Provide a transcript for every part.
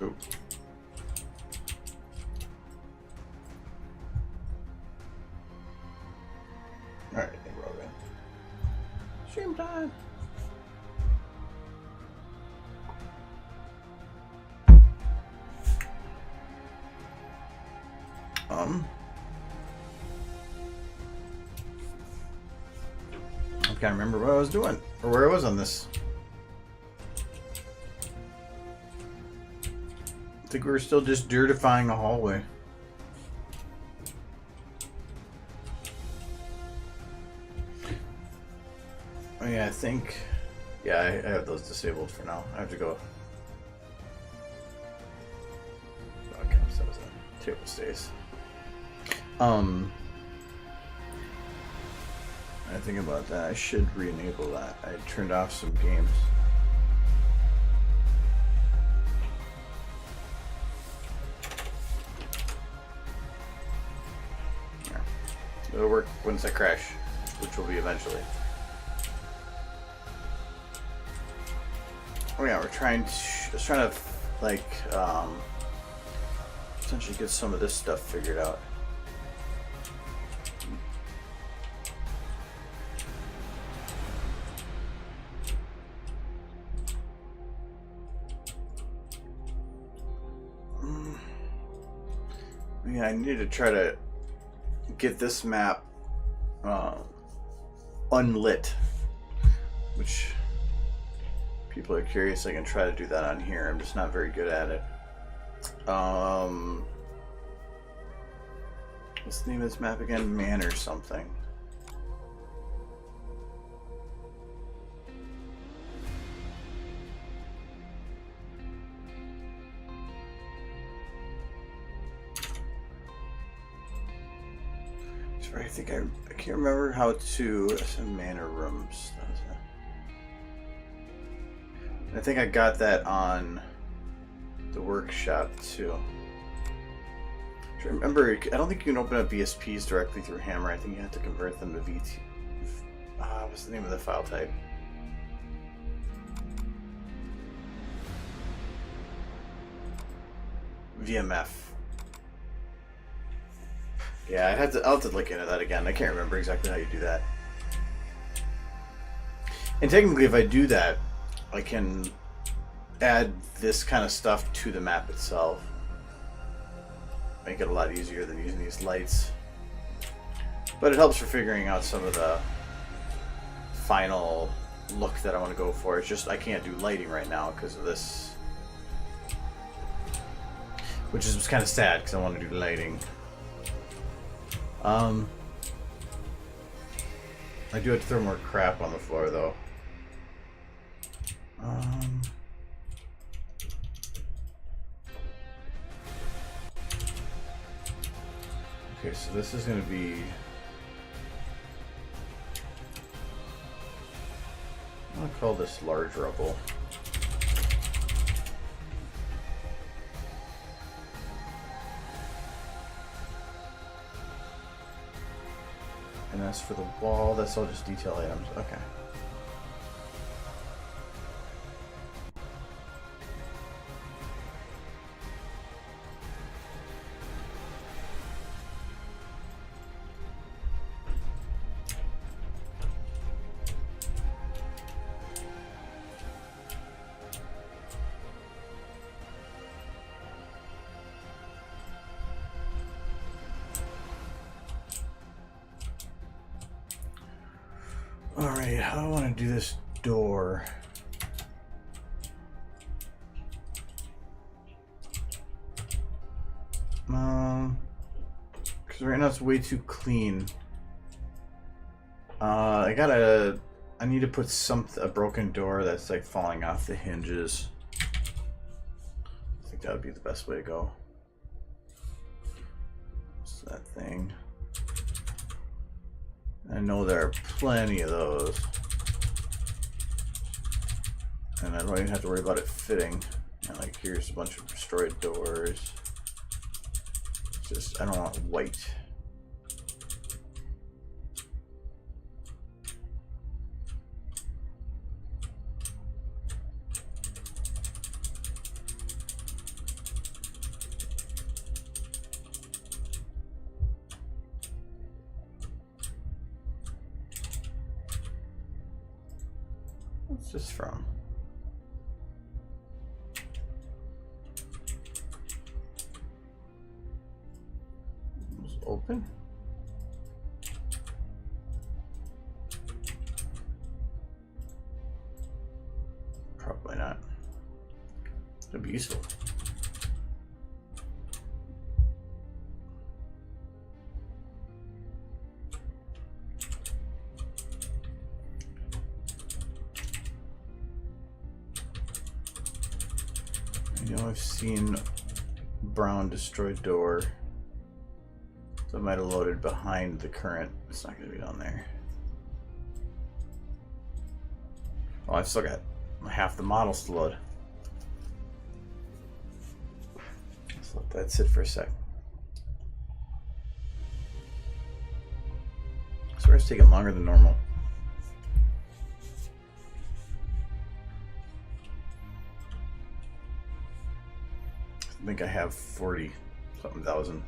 Ooh. Alright, I think we're all good. Stream time! I can't remember what I was doing or where I was on this. I think we were still just dirtifying a hallway. Oh yeah, I think... Yeah, I have those disabled for now. I have to go... Okay, so that was a table stays. I think about that. I should re-enable that. I turned off some games. Yeah. It'll work once I crash, which will be eventually. Oh yeah, we're trying to... I was trying to, like, potentially get some of this stuff figured out. Yeah, I need to try to get this map unlit, which people are curious. I can try to do that on here. I'm just not very good at it. What's the name of this map again? Man or something. I think I can't remember how to some manor rooms. I think I got that on the workshop too. I remember, I don't think you can open up VSPs directly through Hammer. I think you have to convert them to VT. What's the name of the file type? VMF. Yeah, I'll have to look into that again. I can't remember exactly how you do that. And technically, if I do that, I can add this kind of stuff to the map itself. Make it a lot easier than using these lights. But it helps for figuring out some of the final look that I want to go for. It's just I can't do lighting right now because of this. Which is kind of sad because I want to do lighting. I do have to throw more crap on the floor though. Okay, so this is going to be... I'm going to call this large rubble. And as for the wall, that's all just detail items. Okay. Alright, how do I want to do this door? Because right now it's way too clean. I need to put a broken door that's like falling off the hinges. I think that would be the best way to go. What's that thing? I know there are plenty of those. And I don't even have to worry about it fitting. And like here's a bunch of destroyed doors. It's just, I don't want white. What's this from? It's open. Probably not. It'd be useful. You know, I've seen brown destroyed door. So it might have loaded behind the current. It's not going to be on there. Oh, I've still got half the models to load. Let's let that sit for a sec. So it's taking longer than normal. I think I have 40-something thousand.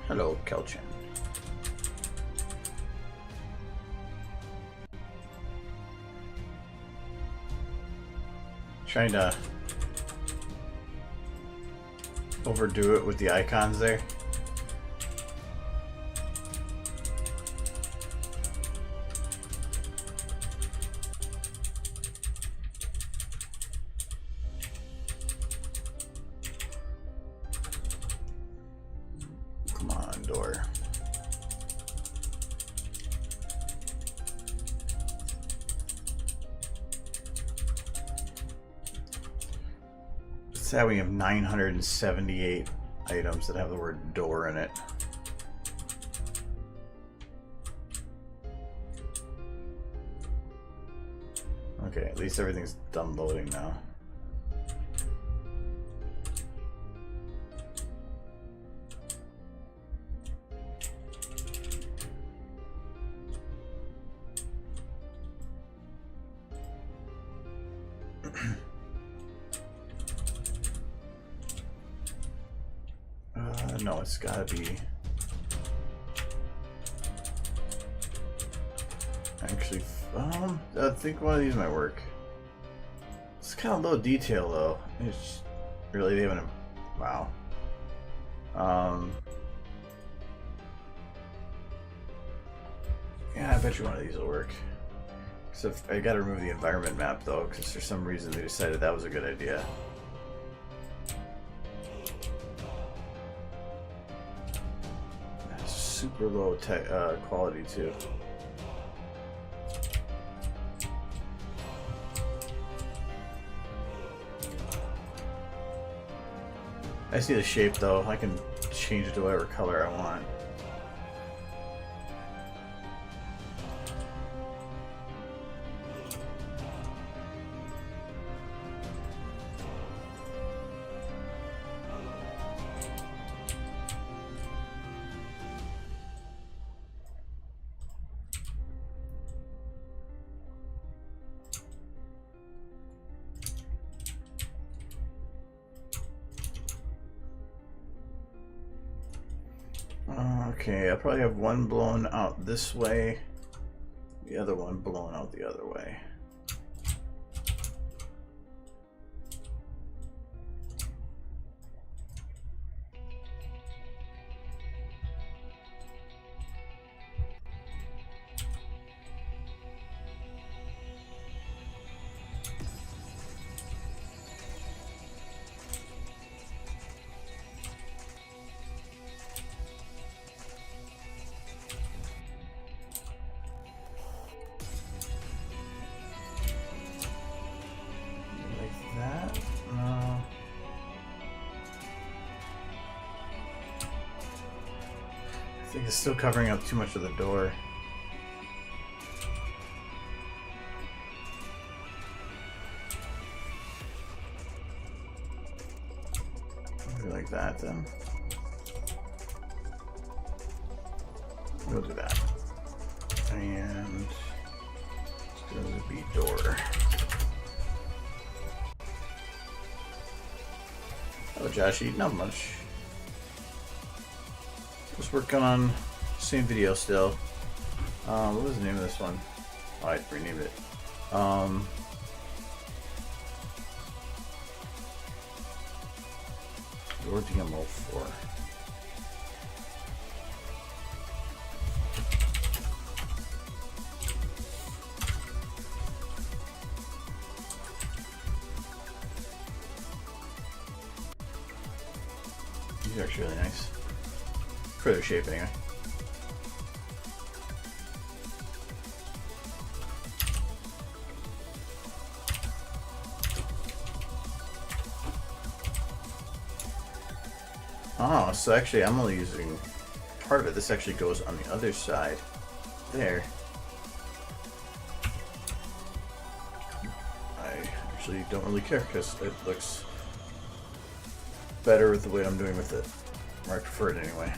Hello, Kelchin. Trying to overdo it with the icons there. Sad we have 978 items that have the word door in it. Okay, at least everything's done loading now. No, it's gotta be. Actually, I think one of these might work. It's kind of low detail though. It's really they haven't. Wow. Yeah, I bet you one of these will work. Except I gotta remove the environment map though, because for some reason they decided that was a good idea. Super low quality too. I see the shape though. I can change it to whatever color I want. Okay, I'll probably have one blown out this way, the other one blown out the other way. I think it's still covering up too much of the door. Maybe like that then. We'll do that. And it's going to be door. Oh, Joshy, not much. Just working on same video still. What was the name of this one? Oh, I renamed it. Your DMO4. These are actually really nice. For their shape, anyway. Oh, so actually I'm only using part of it. This actually goes on the other side. There. I actually don't really care because it looks better with the way I'm doing with it. Or I prefer it anyway.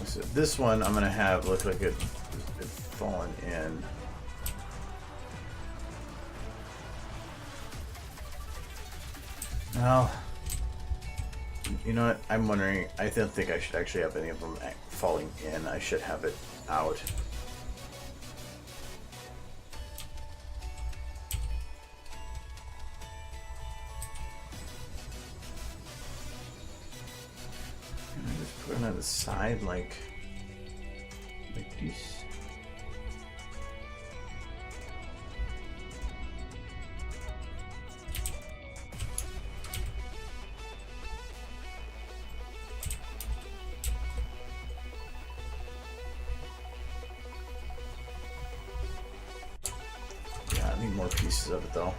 So this one I'm going to have look like it's fallen in. Well, you know what? I'm wondering. I don't think I should actually have any of them falling in. I should have it out. Can I just put them on the side like this? I need more pieces of it though.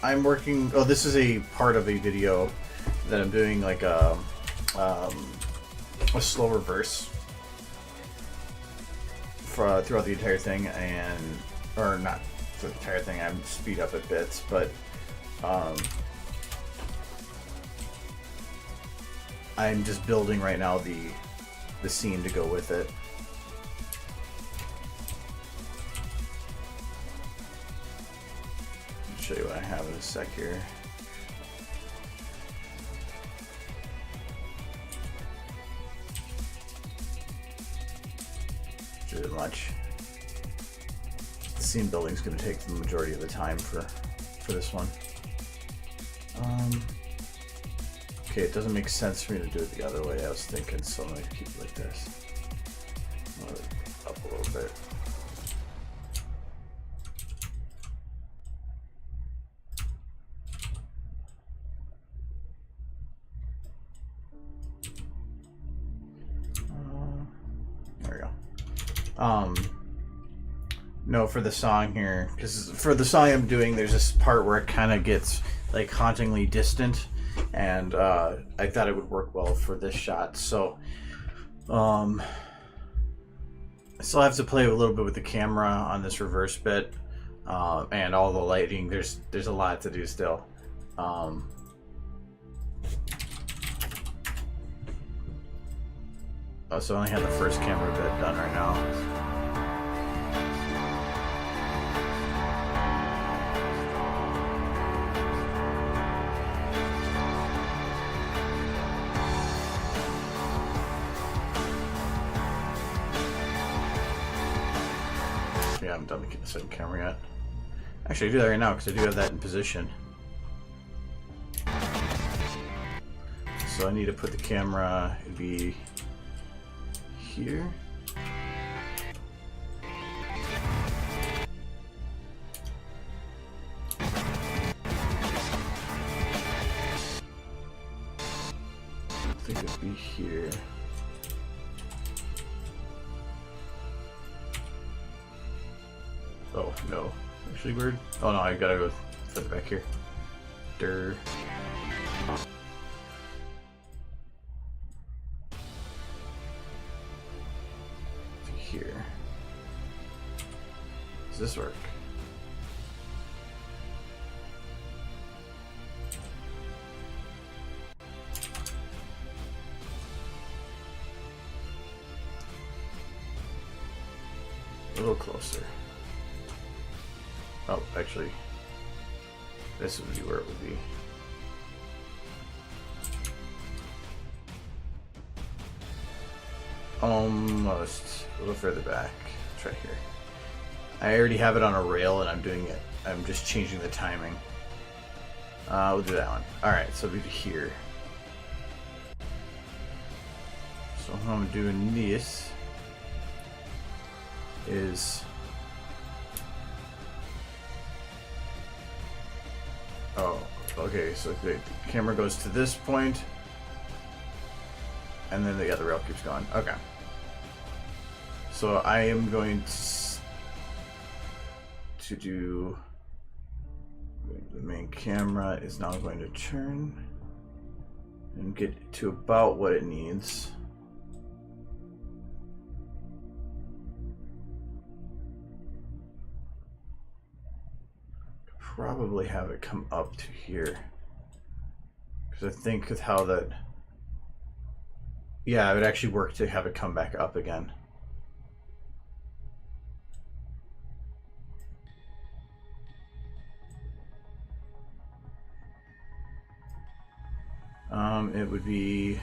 I'm working. Oh, this is a part of a video that I'm doing, like a slow reverse for throughout the entire thing, or not for the entire thing. I'm speed up at bits, but I'm just building right now the scene to go with it. I'll show you what I have in a sec here. Too much. The scene building is going to take the majority of the time for this one. Okay, it doesn't make sense for me to do it the other way. I was thinking, so I'm going to keep it like this. Move it up a little bit. There we go. No, for the song here, because for the song I'm doing, there's this part where it kind of gets like hauntingly distant, and I thought it would work well for this shot. So I still have to play a little bit with the camera on this reverse bit, and all the lighting. There's a lot to do still. So I only have the first camera bit done right now. Yeah, I haven't done the second camera yet. Actually, I do that right now because I do have that in position. So I need to put the camera, it'd be here. I think it'd be here. Oh no, actually weird. Oh no, I gotta go further back here. Durr. Here. Does this work? little closer. Oh, actually, this would be where it would be. Almost a little further back. It's right here. I already have it on a rail and I'm doing it. I'm just changing the timing. We'll do that one. Alright, so we'll be here. So how I'm doing this is... Oh, okay, so the camera goes to this point, and then the other rail keeps going. Okay. So I am going to do... The main camera is now going to turn and get to about what it needs. Probably have it come up to here, because I think with how that, yeah, it would actually work to have it come back up again. It would be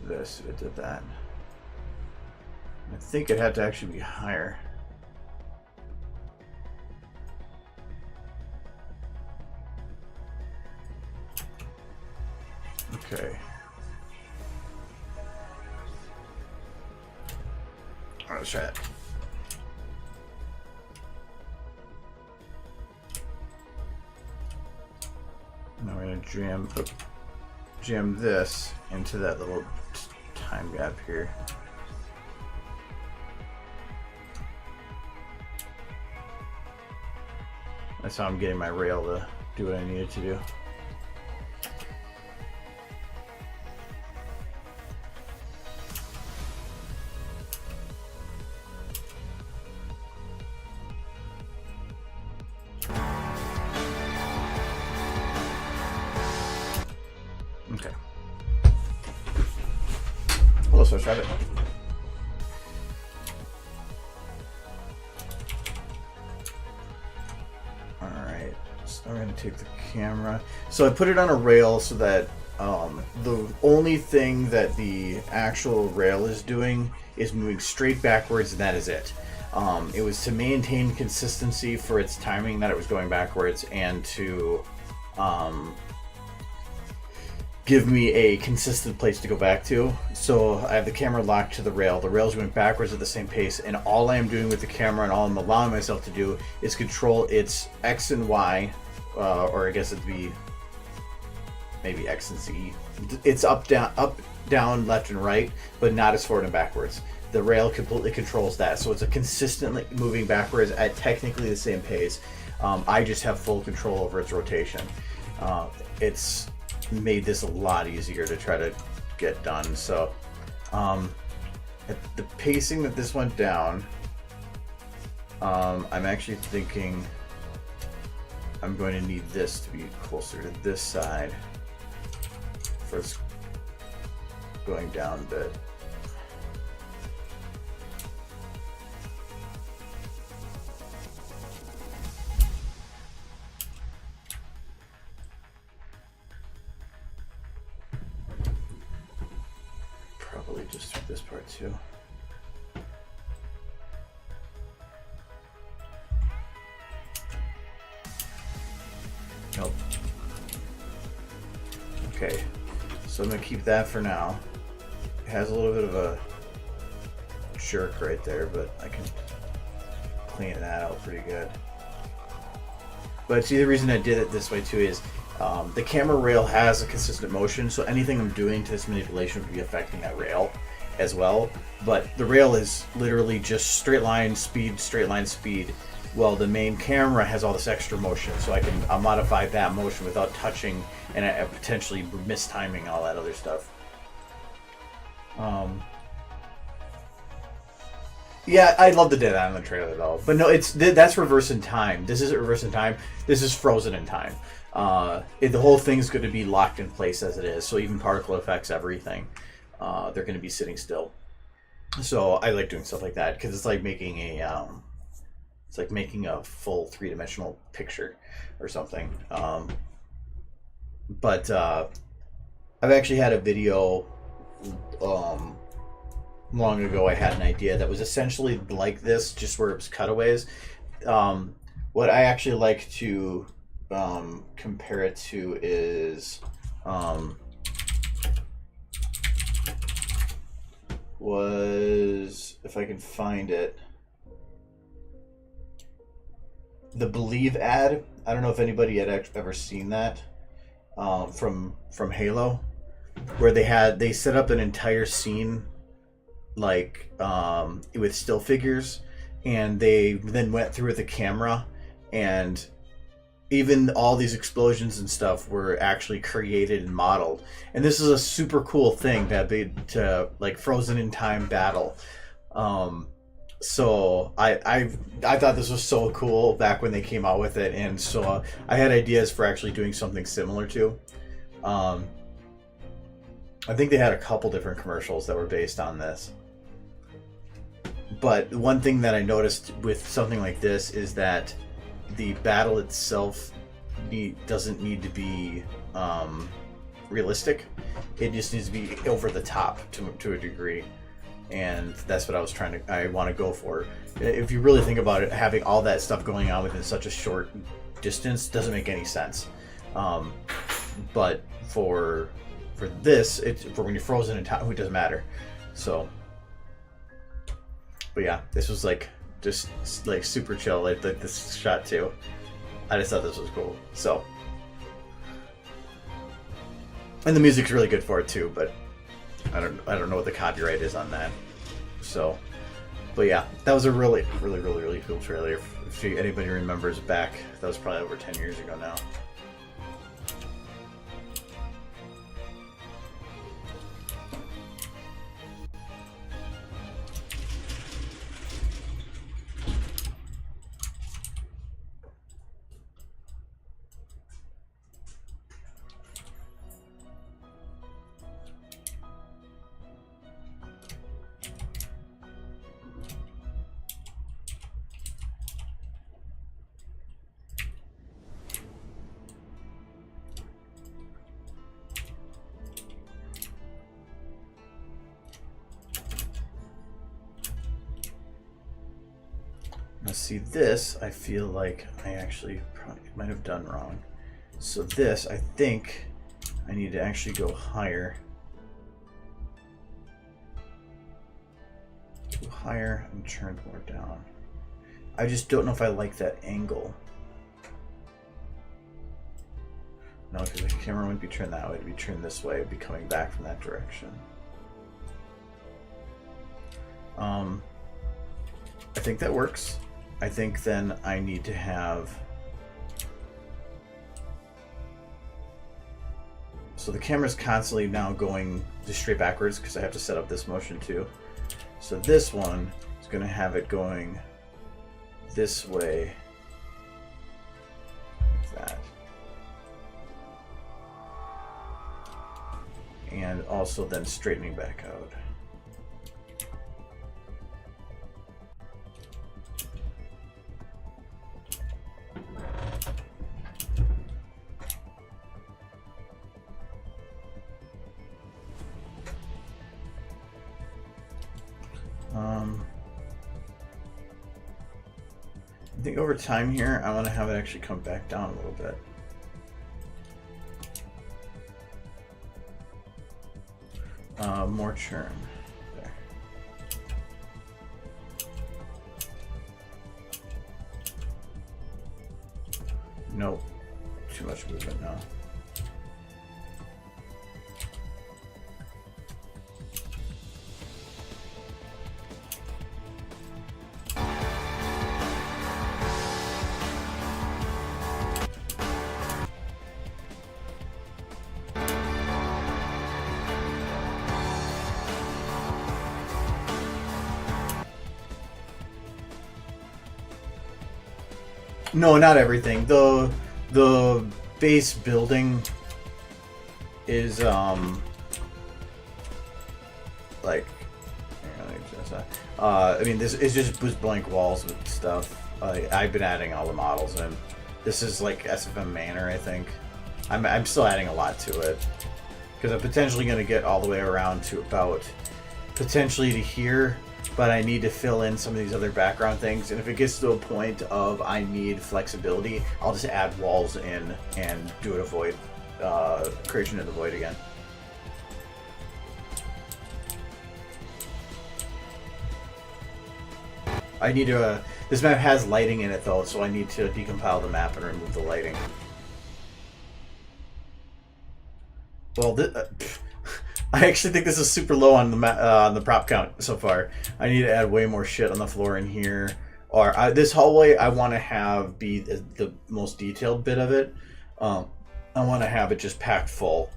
this. It did that. I think it had to actually be higher. Okay. All right, let's try that. Now we're gonna jam this into that little time gap here. That's how I'm getting my rail to do what I needed to do. Okay. Well, let's try it. All right. So I'm going to take the camera. So I put it on a rail so that the only thing that the actual rail is doing is moving straight backwards, and that is it. It was to maintain consistency for its timing that it was going backwards, and to give me a consistent place to go back to. So I have the camera locked to the rail. The rail's going backwards at the same pace, and all I am doing with the camera and all I'm allowing myself to do is control its X and Y, or I guess it'd be maybe X and Z. It's up, down, left, and right, but not as forward and backwards. The rail completely controls that, so it's a consistently moving backwards at technically the same pace. I just have full control over its rotation. It's made this a lot easier to try to get done. So at the pacing that this went down, I'm actually thinking I'm going to need this to be closer to this side for it's going down a bit. Probably just through this part too. Nope. Okay, so I'm gonna keep that for now. It has a little bit of a jerk right there, but I can clean that out pretty good. But see, the reason I did it this way too is the camera rail has a consistent motion, so anything I'm doing to this manipulation would be affecting that rail as well. But the rail is literally just straight line speed, straight line speed. Well, the main camera has all this extra motion, so I'll modify that motion without touching and potentially mistiming all that other stuff. Yeah, I'd love to do that on the trailer though, but no, that's reverse in time. This isn't reverse in time. This is frozen in time. The whole thing's going to be locked in place as it is. So even particle effects, everything, they're going to be sitting still. So I like doing stuff like that because it's like making a full three-dimensional picture or something. But I've actually had a video long ago. I had an idea that was essentially like this, just where it was cutaways. What I actually like to compare it to is was, if I can find it, the Believe ad. I don't know if anybody had ever seen that from Halo, where they set up an entire scene like with still figures, and they then went through with the camera, and even all these explosions and stuff were actually created and modeled. And this is a super cool thing to like frozen in time battle. So I thought this was so cool back when they came out with it, and so I had ideas for actually doing something similar to. I think they had a couple different commercials that were based on this. But one thing that I noticed with something like this is that the battle itself doesn't need to be realistic. It just needs to be over the top to a degree, and that's what I want to go for. If you really think about it, having all that stuff going on within such a short distance doesn't make any sense. But for this, for when you're frozen in time, it doesn't matter. So, but yeah, this was like just like super chill. Like this shot too. I just thought this was cool. So, and the music's really good for it too. But I don't know what the copyright is on that. So, but yeah, that was a really cool trailer. If anybody remembers back, that was probably over 10 years ago now. Now see this, I feel like I actually probably might have done wrong. So this, I think I need to actually go higher. Go higher and turn more down. I just don't know if I like that angle. No, because the camera wouldn't be turned that way, it'd be turned this way, it'd be coming back from that direction. I think that works. I think then I need to have... So the camera's constantly now going just straight backwards because I have to set up this motion too. So this one is going to have it going this way, like that. And also then straightening back out. I think over time here, I want to have it actually come back down a little bit. More churn. There. Nope. Too much movement now. No, not everything. The base building is like, hang on, So, I mean, this is just blank walls with stuff. I've been adding all the models in. This is like SFM Manor, I think. I'm still adding a lot to it. Because I'm potentially going to get all the way around to about potentially to here, but I need to fill in some of these other background things. And if it gets to a point of I need flexibility, I'll just add walls in and do it a void, creation of the void again. I need to, this map has lighting in it though, so I need to decompile the map and remove the lighting. Well, I actually think this is super low on the prop count so far. I need to add way more shit on the floor in here. Or this hallway, I want to have be the most detailed bit of it. I want to have it just packed full.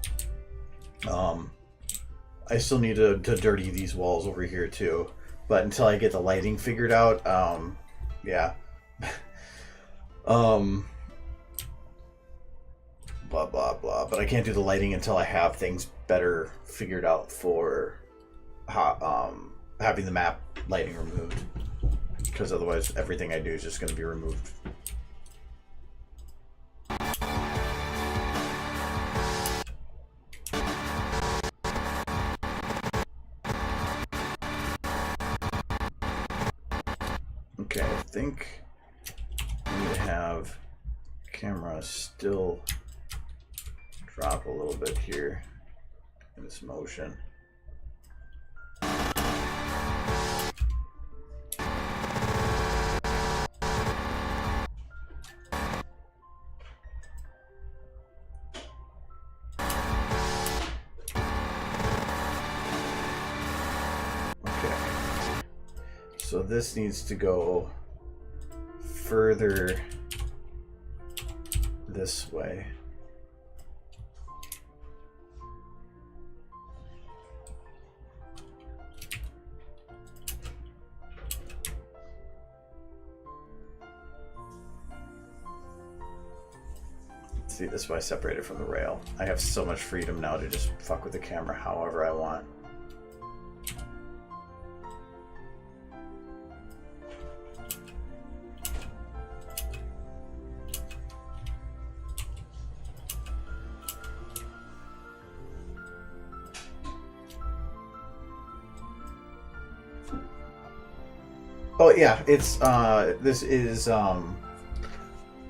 I still need to dirty these walls over here too. But until I get the lighting figured out, yeah. Blah blah blah, but I can't do the lighting until I have things better figured out for having the map lighting removed, because otherwise everything I do is just going to be removed. Okay, I think I need to have camera still drop a little bit here in this motion. Okay, so this needs to go further this way. See, this is why I separate it from the rail. I have so much freedom now to just fuck with the camera however I want. Oh yeah, it's this is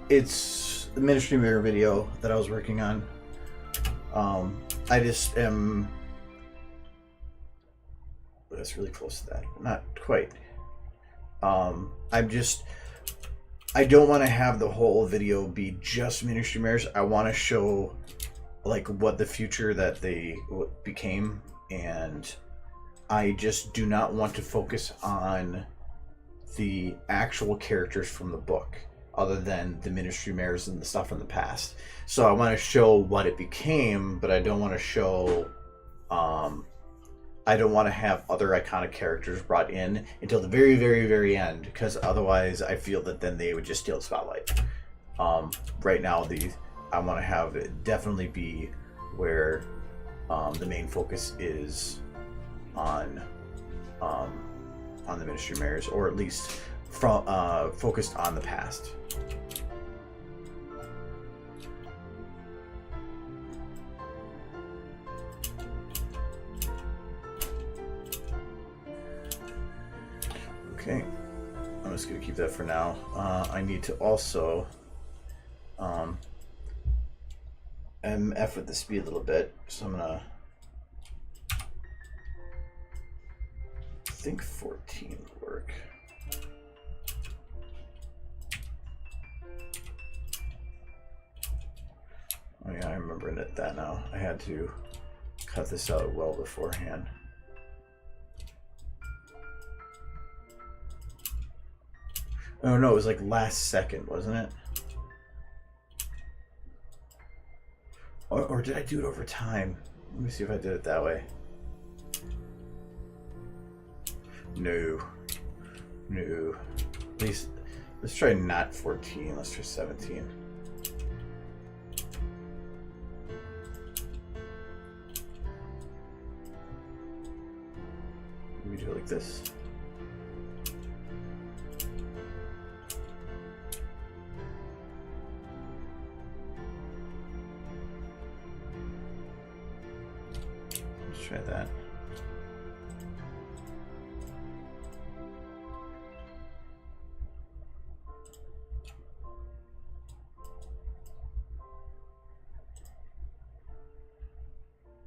it's the Ministry Mirror video that I was working on. I just am. That's really close to that. Not quite. I don't want to have the whole video be just Ministry Mirrors. I want to show like what the future that they became, and I just do not want to focus on the actual characters from the book, other than the Ministry Mirrors and the stuff from the past. So I want to show what it became, but I don't want to show, I don't want to have other iconic characters brought in until the very, very, very end, because otherwise I feel that then they would just steal the spotlight. Right now, I want to have it definitely be where the main focus is on the Ministry Mirrors, or at least from focused on the past. Okay, I'm just gonna keep that for now. I need to also MF with the speed a little bit, so I'm gonna think 14 would work. Oh yeah, I remember that now. I had to cut this out well beforehand. Oh no, it was like last second, wasn't it? Or did I do it over time? Let me see if I did it that way. No. At least, let's try not 14, let's try 17. Maybe do it like this. try that.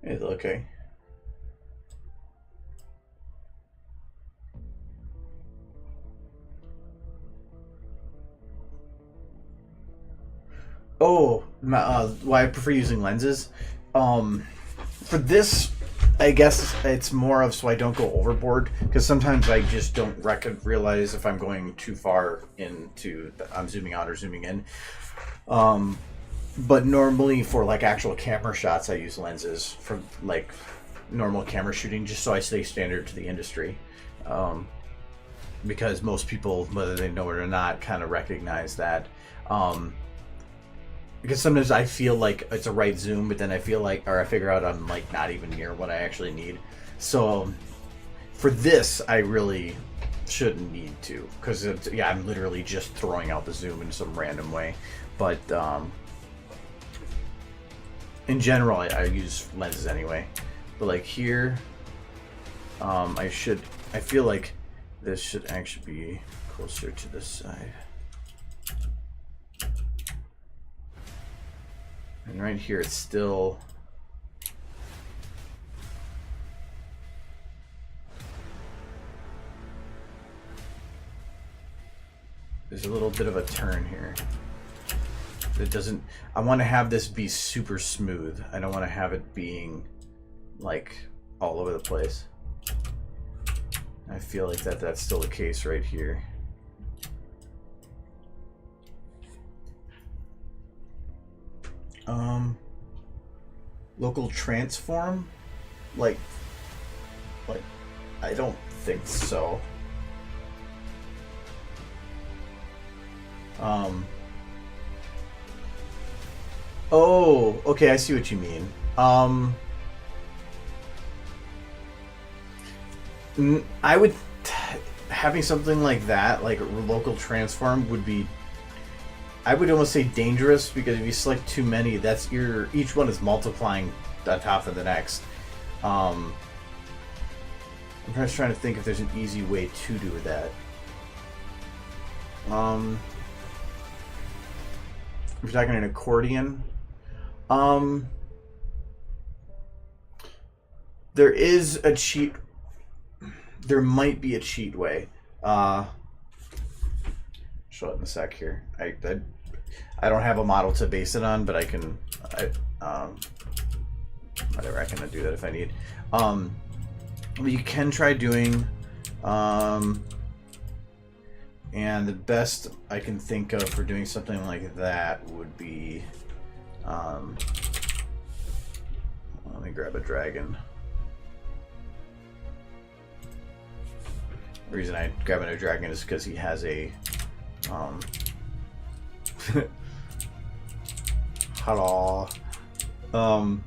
It's okay. Oh, why I prefer using lenses. For this, I guess it's more of so I don't go overboard, because sometimes I just don't realize if I'm going too far into I'm zooming out or zooming in. But normally for like actual camera shots, I use lenses for like normal camera shooting, just so I stay standard to the industry. Because most people, whether they know it or not, kind of recognize that. Because sometimes I feel like it's a right zoom, but then I figure out I'm like not even near what I actually need. So for this, I really shouldn't need to, because I'm literally just throwing out the zoom in some random way. But in general, I use lenses anyway. But like here, I feel like this should actually be closer to this side. And right here, it's still... There's a little bit of a turn here. It doesn't... I want to have this be super smooth. I don't want to have it being, like, all over the place. I feel like that's still the case right here. Local transform? Like, I don't think so. Oh, okay, I see what you mean. I would... having something like that, like a local transform, would be... I would almost say dangerous, because if you select too many, that's each one is multiplying on top of the next. I'm just trying to think if there's an easy way to do that. If you're talking an accordion, there is a cheat. There might be a cheat way. Show it in a sec here. I don't have a model to base it on, but I can. Whatever, I can do that if I need. But you can try doing. And the best I can think of for doing something like that would be. Let me grab a dragon. The reason I grab a dragon is because he has a. Hello. Oh,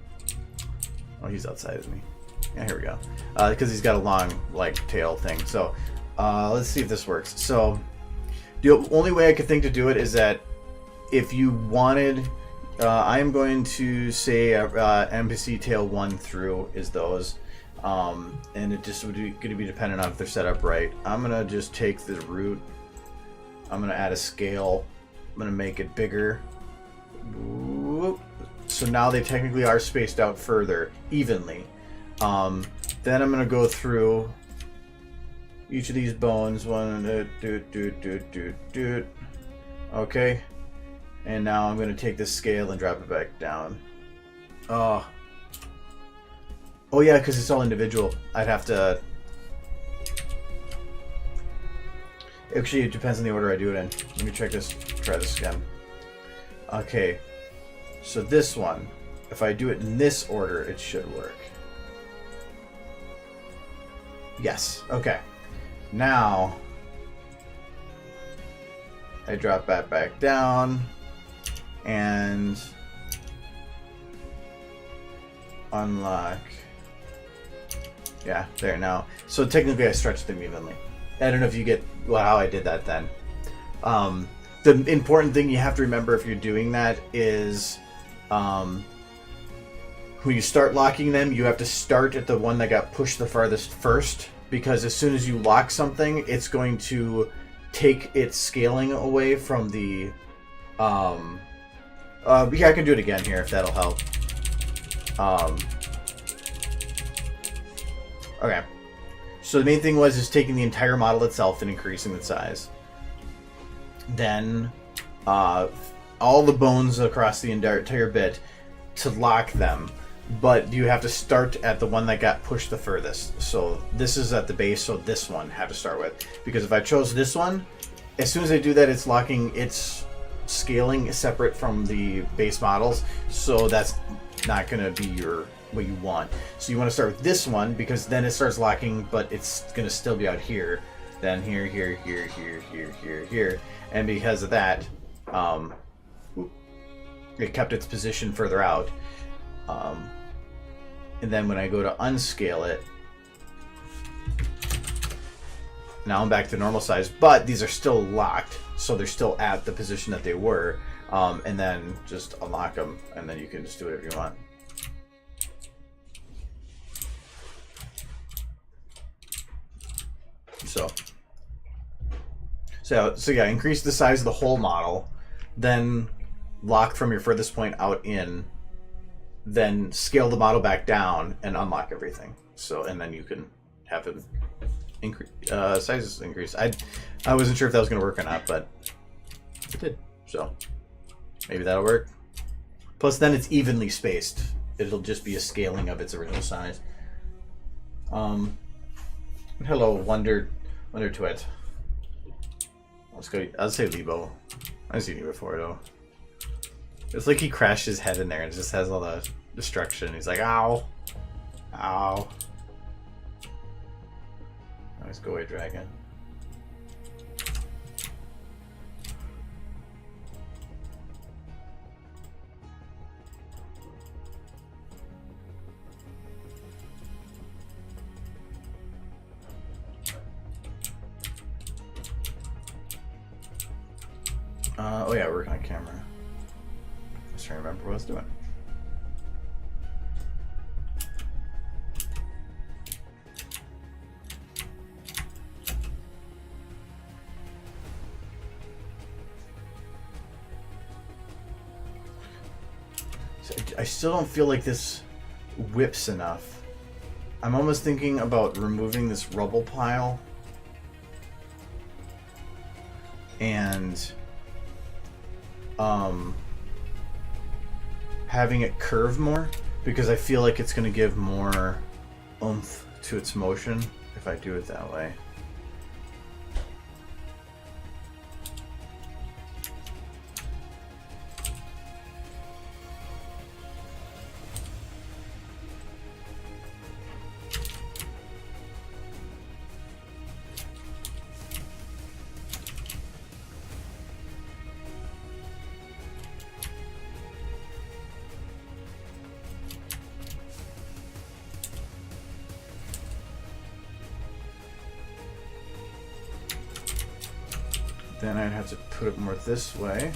he's outside of me. Yeah, here we go. Because he's got a long, like, tail thing. So, let's see if this works. So, the only way I could think to do it is that if you wanted, I am going to say NPC tail 1 through is those. And it just would be going to be dependent on if they're set up right. I'm going to just take the root. I'm going to add a scale. I'm going to make it bigger. Whoop. So now they technically are spaced out further, evenly. Then I'm going to go through each of these bones. Okay. And now I'm going to take this scale and drop it back down. Oh yeah, because it's all individual. I'd have to... Actually, it depends on the order I do it in. Let me try this again. Okay. So this one, if I do it in this order, it should work. Yes. Okay. Now, I drop that back down and unlock. Yeah, there now. So technically I stretched them evenly. I don't know if you get how I did that then. The important thing you have to remember if you're doing that is when you start locking them, you have to start at the one that got pushed the farthest first, because as soon as you lock something, it's going to take its scaling away from the... yeah, I can do it again here if that'll help. Okay. So the main thing was taking the entire model itself and increasing the size. Then all the bones across the entire bit to lock them. But you have to start at the one that got pushed the furthest. So this is at the base, so this one I have to start with. Because if I chose this one, as soon as I do that, it's locking its scaling separate from the base models. So that's not going to be what you want. So you want to start with this one, because then it starts locking, but it's going to still be out here. Then here, here, here, here, here, here, here. And because of that, it kept its position further out. And then when I go to unscale it, now I'm back to normal size, but these are still locked, so they're still at the position that they were. And then just unlock them, and then you can just do whatever you want. So yeah, increase the size of the whole model, then lock from your furthest point out in, then scale the model back down and unlock everything. So, and then you can have it increase, sizes increase. I wasn't sure if that was going to work or not, but it did. So maybe that'll work. Plus then it's evenly spaced. It'll just be a scaling of its original size. Hello, Wonder Twit. Let's go. I'll say Lebo. I've seen you before though. It's like he crashed his head in there and it just has all the destruction. He's like, ow. Ow. Nice, go away, dragon. Oh yeah, we're working on camera. Just trying to remember what I was doing. So I still don't feel like this whips enough. I'm almost thinking about removing this rubble pile and having it curve more, because I feel like it's going to give more oomph to its motion if I do it that way. Then I'd have to put it more this way.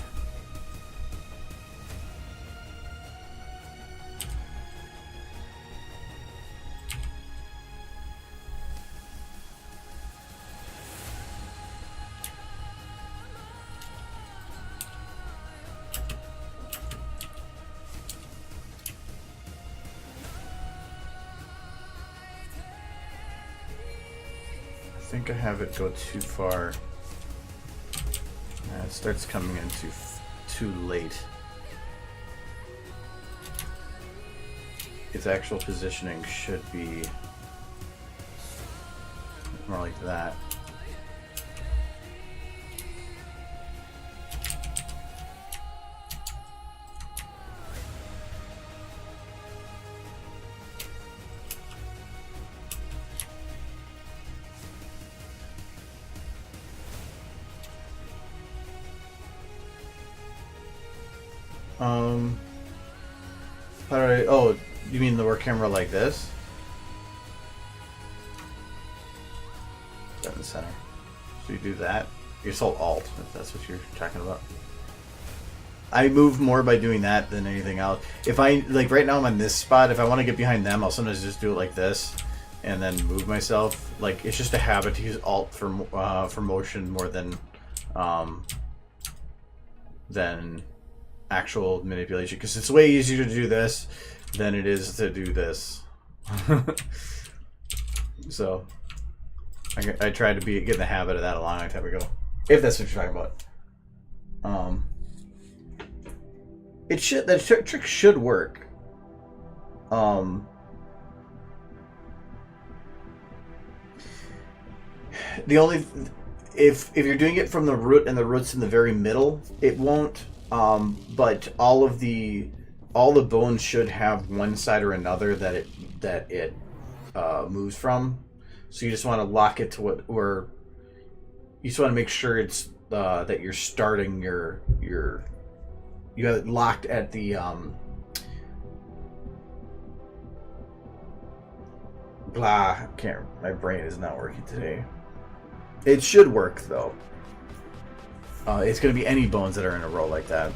I think I have it go too far. It starts coming in too late. Its actual positioning should be more like that. How do I, oh, you mean the work camera like this? That in the center. So you do that. You just hold Alt if that's what you're talking about. I move more by doing that than anything else. If I like right now I'm on this spot, if I want to get behind them, I'll sometimes just do it like this, and then move myself. Like it's just a habit to use Alt for motion more than actual manipulation, because it's way easier to do this than it is to do this. So I tried to get in the habit of that a long time ago. If that's what you're talking about. It should, that trick should work. The only, if you're doing it from the root and the root's in the very middle, it won't. But all the bones should have one side or another that it moves from. So you just want to lock it to where you just want to make sure it's that you're starting you have it locked at the my brain is not working today. It should work though. It's going to be any bones that are in a row like that.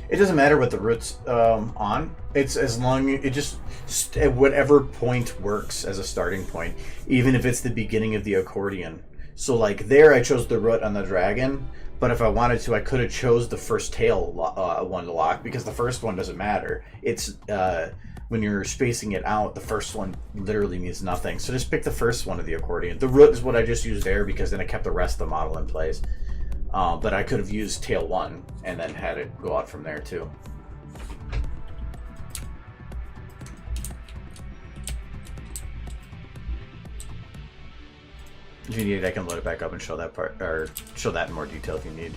It doesn't matter what the root's on. It's as long it just at whatever point works as a starting point, even if it's the beginning of the accordion. So like there, I chose the root on the dragon, but if I wanted to, I could have chose the first tail one to lock, because the first one doesn't matter. It's when you're spacing it out, the first one literally means nothing. So just pick the first one of the accordion. The root is what I just used there because then I kept the rest of the model in place. But I could have used tail 1 and then had it go out from there too. If you need, I can load it back up and show that part, or show that in more detail if you need.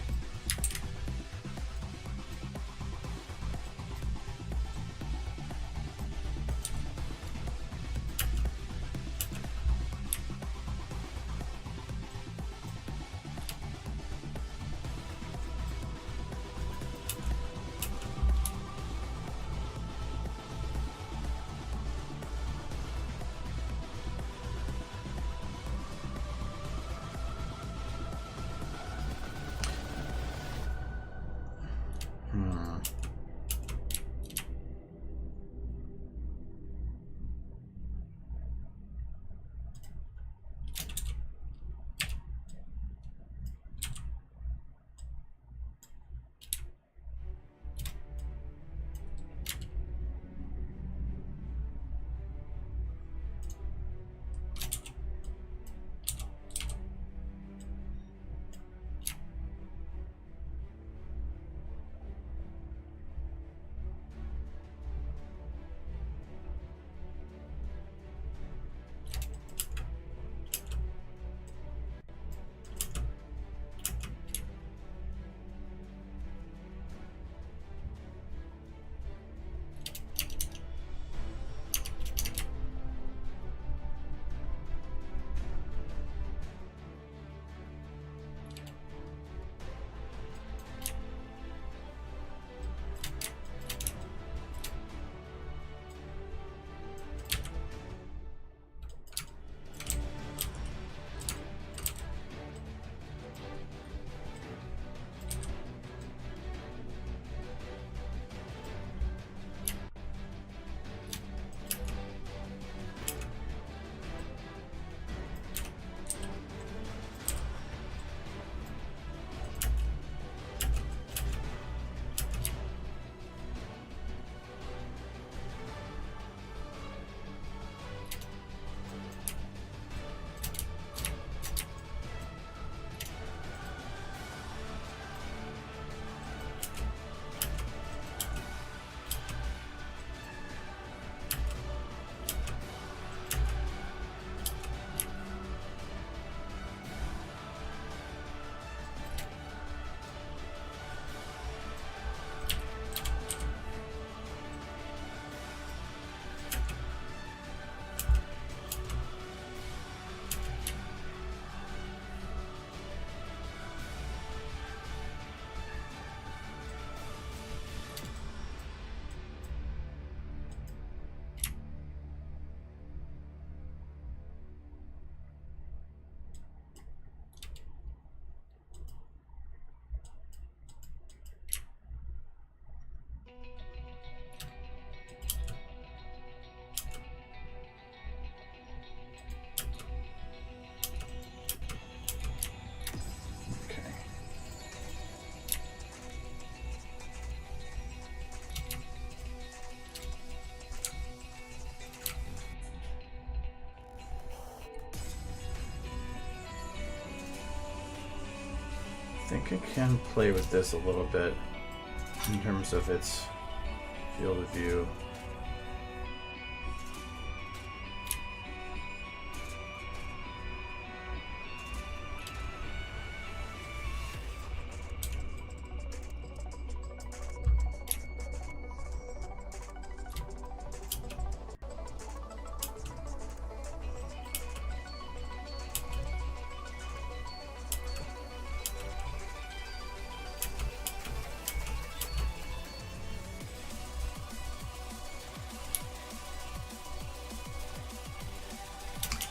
I think I can play with this a little bit in terms of its field of view.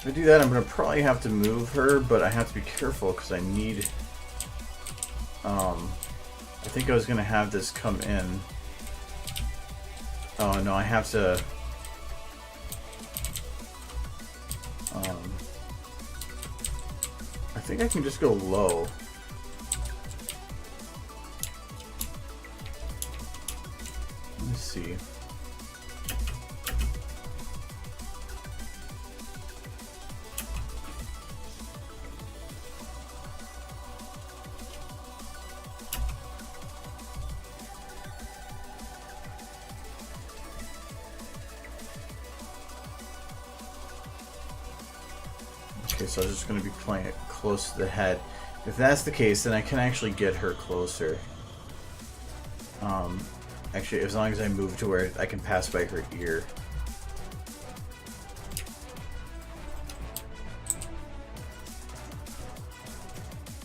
If I do that, I'm going to probably have to move her, but I have to be careful because I need... I think I was going to have this come in. Oh, no, I have to... I think I can just go low. Let me see. Okay, so I was just going to be playing it close to the head. If that's the case, then I can actually get her closer. Actually, as long as I move to where I can pass by her ear.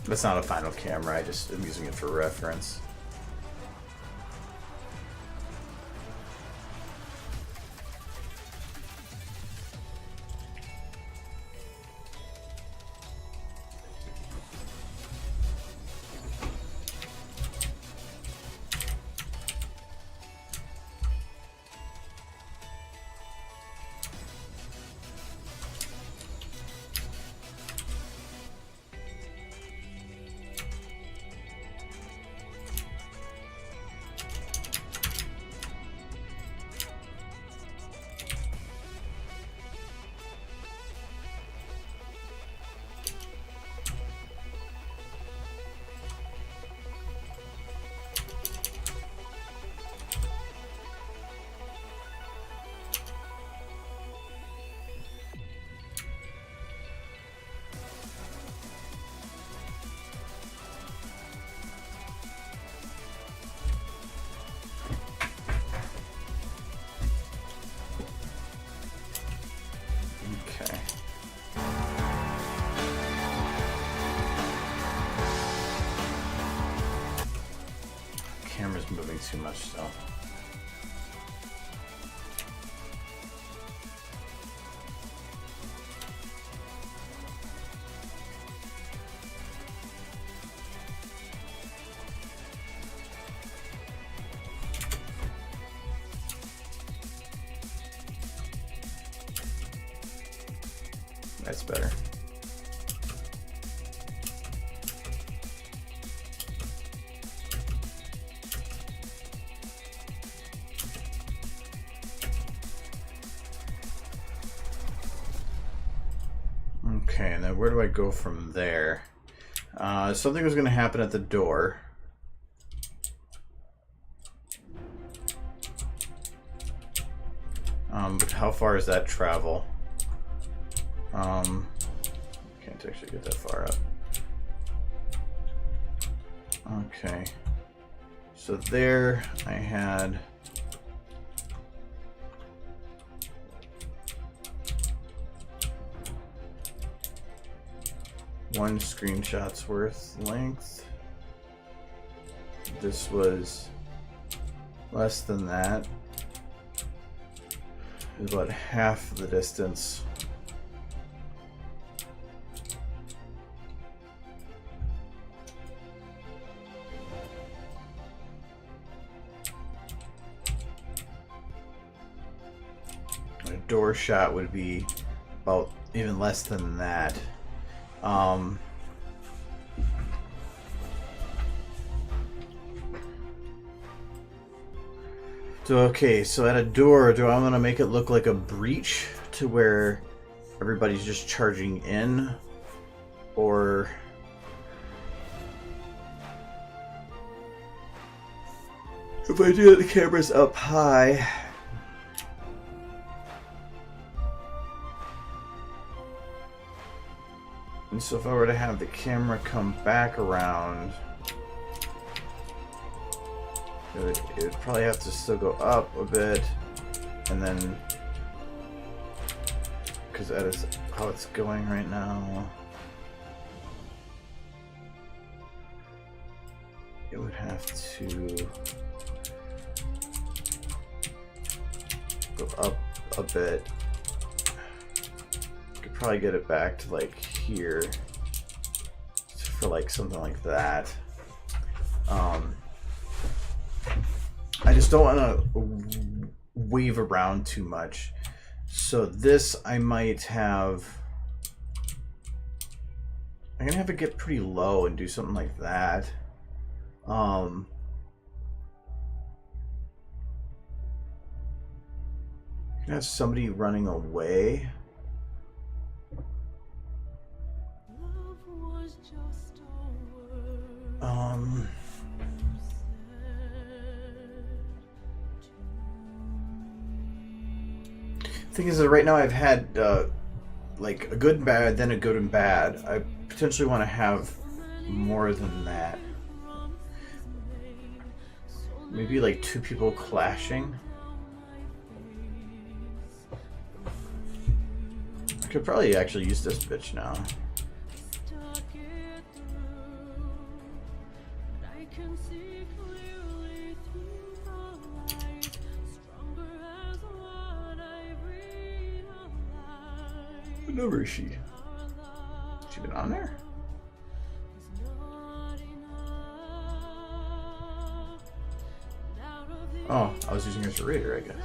That's not a final camera, I just am using it for reference. Camera's moving too much still. That's better. Okay, and then where do I go from there? Something was going to happen at the door. But how far is that travel? Can't actually get that far up. Okay. So there I had... one screenshot's worth length. This was less than that. It was about half the distance. A door shot would be about even less than that. So okay, so at a door, do I want to make it look like a breach to where everybody's just charging in, or If I do it, the camera's up high. And so if I were to have the camera come back around, it would probably have to still go up a bit, and then, because that is how it's going right now, it would have to go up a bit. Could probably get it back to like here for like something like that. I just don't want to weave around too much. So this I might have, I'm gonna have to get pretty low and do something like that. Have somebody running away. Thing is that right now I've had like a good and bad, then a good and bad. I potentially want to have more than that. Maybe like two people clashing. I could probably actually use this bitch now. What number is she? Has she been on there? Oh, I was using her as a raider, I guess.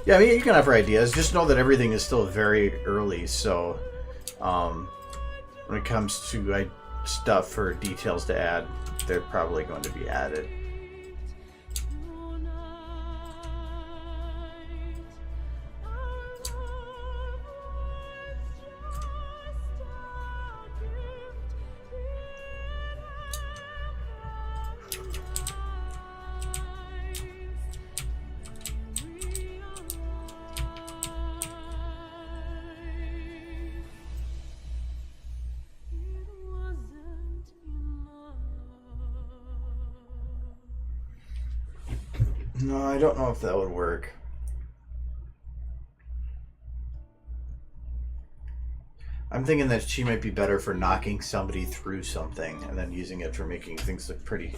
Yeah, I mean, you can offer ideas. Just know that everything is still very early, so when it comes to stuff for details to add, they're probably going to be added. No, I don't know if that would work. I'm thinking that she might be better for knocking somebody through something and then using it for making things look pretty.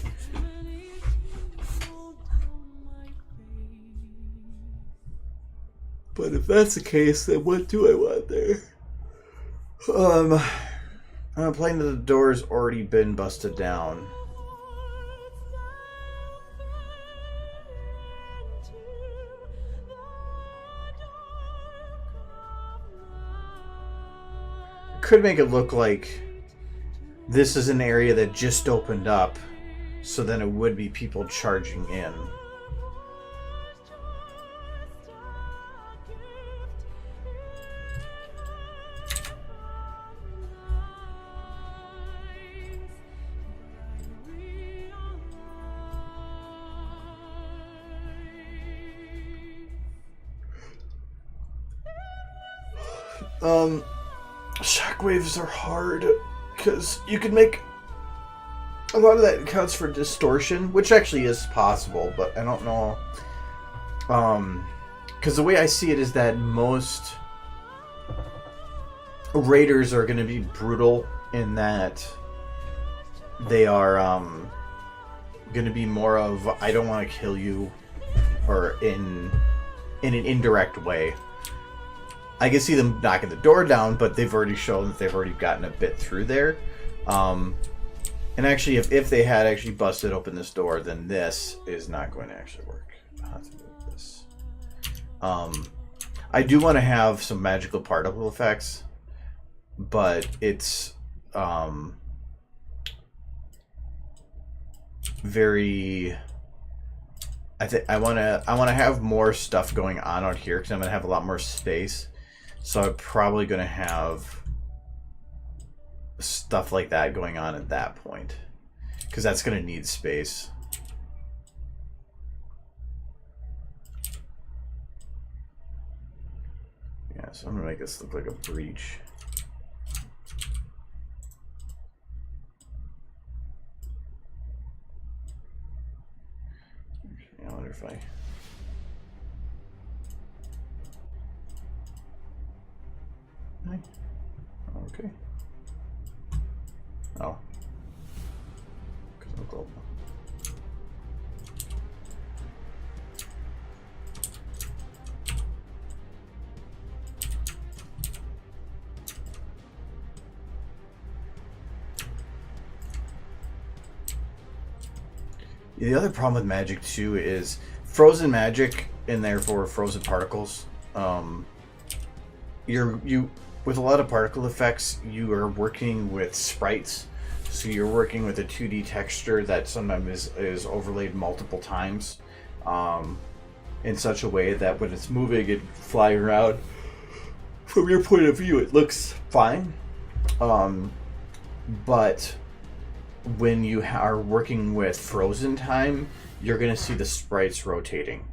But if that's the case, then what do I want there? I'm playing that the door's already been busted down. Could make it look like this is an area that just opened up, so then it would be people charging in. Shockwaves are hard because you can make a lot of that counts for distortion, which actually is possible, but I don't know. Because the way I see it is that most raiders are going to be brutal in that they are going to be more of I don't want to kill you, or in an indirect way. I can see them knocking the door down, but they've already shown that they've already gotten a bit through there. And actually, if they had actually busted open this door, then this is not going to actually work. I'll have to move this. I do want to have some magical particle effects, but it's very. I want to have more stuff going on out here because I'm gonna have a lot more space. So I'm probably gonna have stuff like that going on at that point because that's gonna need space. Yeah, so I'm gonna make this look like a breach. I wonder if I... Okay. Oh. Because I'm global. The other problem with magic too is frozen magic and therefore frozen particles. You with a lot of particle effects, you are working with sprites, so you're working with a 2D texture that sometimes is overlaid multiple times, in such a way that when it's moving and flying around, from your point of view, it looks fine, but when you are working with frozen time, you're going to see the sprites rotating.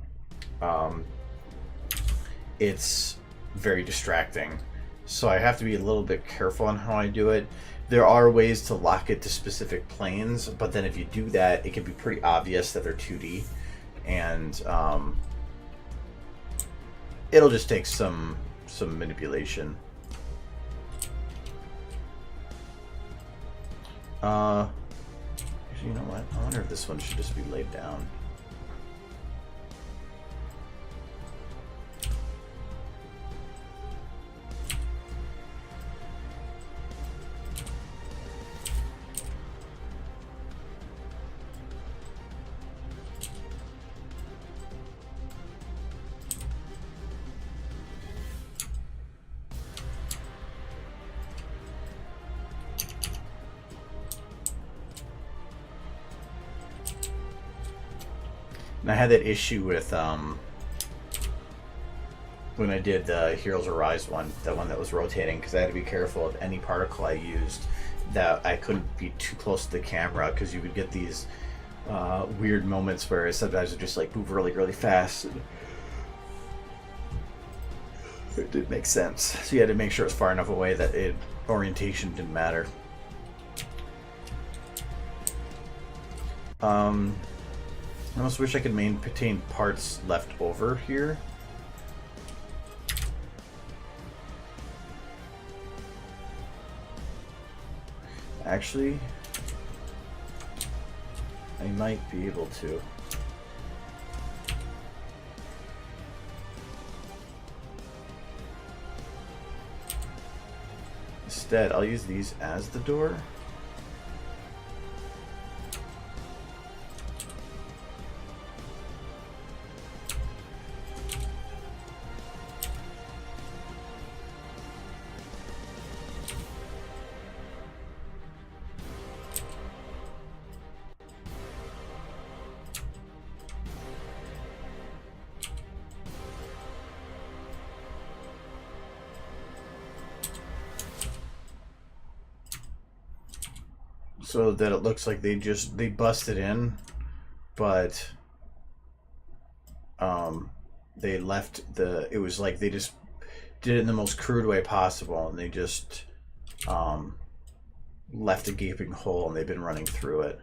It's very distracting. So I have to be a little bit careful on how I do it. There are ways to lock it to specific planes, but then if you do that, it can be pretty obvious that they're 2D. And it'll just take some manipulation. You know what? I wonder if this one should just be laid down. And I had that issue with when I did the Heroes Arise one, that one that was rotating, because I had to be careful of any particle I used that I couldn't be too close to the camera, because you would get these weird moments where sometimes it just like move really, really fast. And it didn't make sense. So you had to make sure it's far enough away that orientation didn't matter. I almost wish I could maintain parts left over here. Actually, I might be able to. Instead, I'll use these as the door. So that it looks like they busted in, but they left it was like they just did it in the most crude way possible, and they just left a gaping hole, and they've been running through it.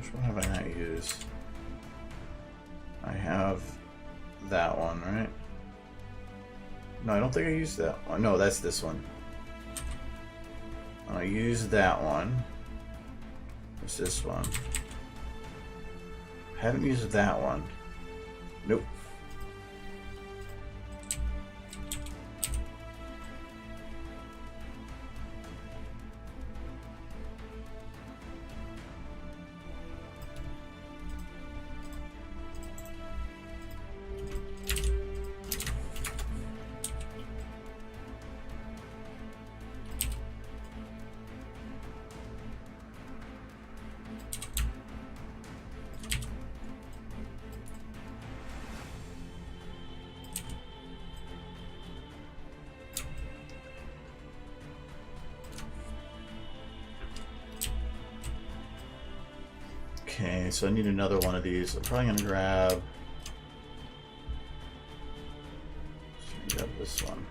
Which one have I not used? I have that one, right? No, I don't think I used that one. No, that's this one. I used that one. What's this one? I haven't used that one. Nope. Okay, so I need another one of these. I'm probably gonna grab this one.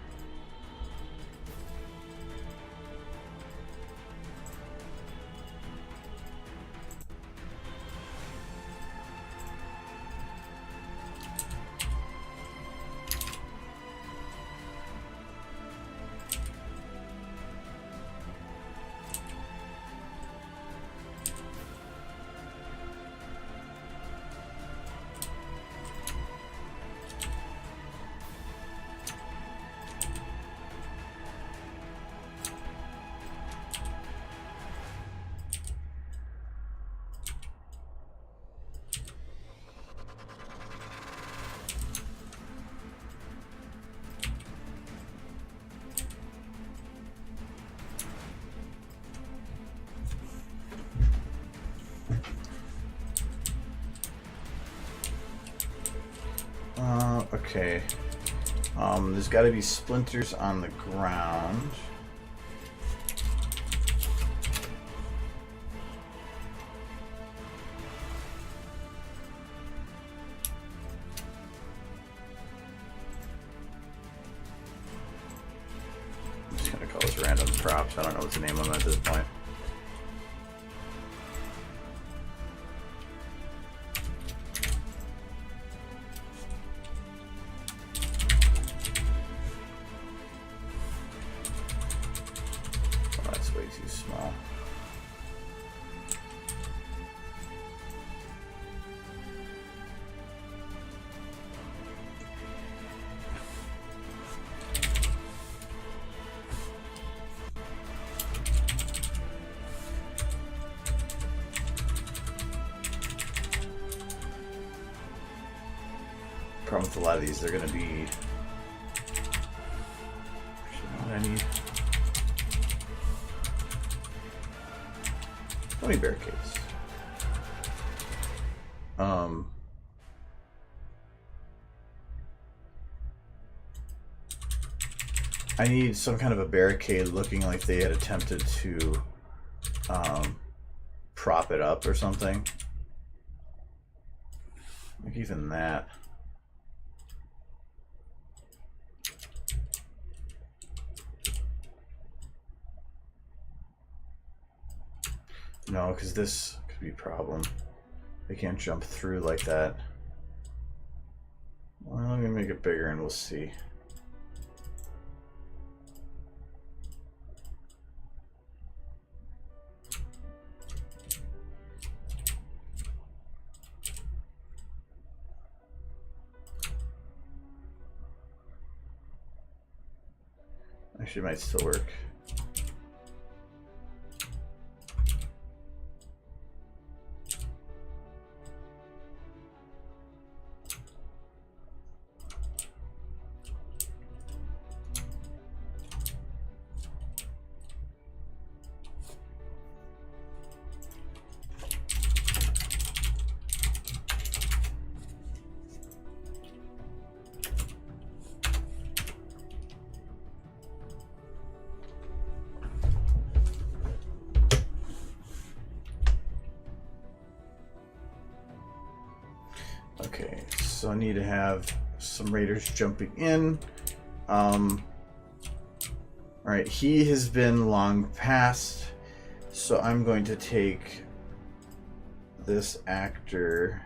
Okay. There's got to be splinters on the ground. I'm just gonna call this random props. I don't know what to name them at this point. Problem with a lot of these, they're going to be... Actually, what I need... How many barricades? I need some kind of a barricade looking like they had attempted to prop it up or something. Like even that. No, because this could be a problem. They can't jump through like that. Well, let me make it bigger and we'll see. Actually, it might still work. Okay, so I need to have some raiders jumping in. Alright, he has been long past, so I'm going to take this actor.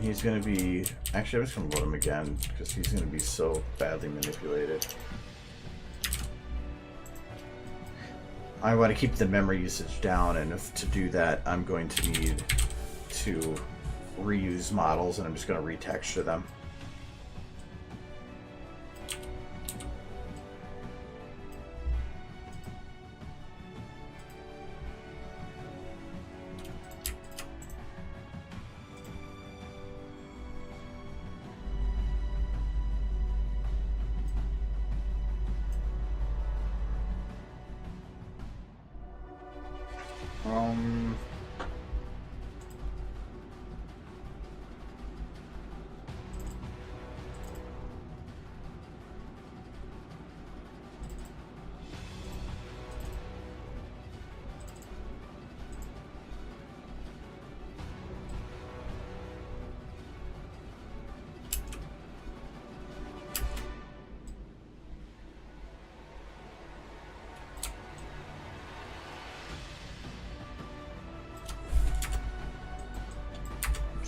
He's going to be... Actually, I'm just going to load him again because he's going to be so badly manipulated. I want to keep the memory usage down, and if to do that, I'm going to need to reuse models, and I'm just going to retexture them.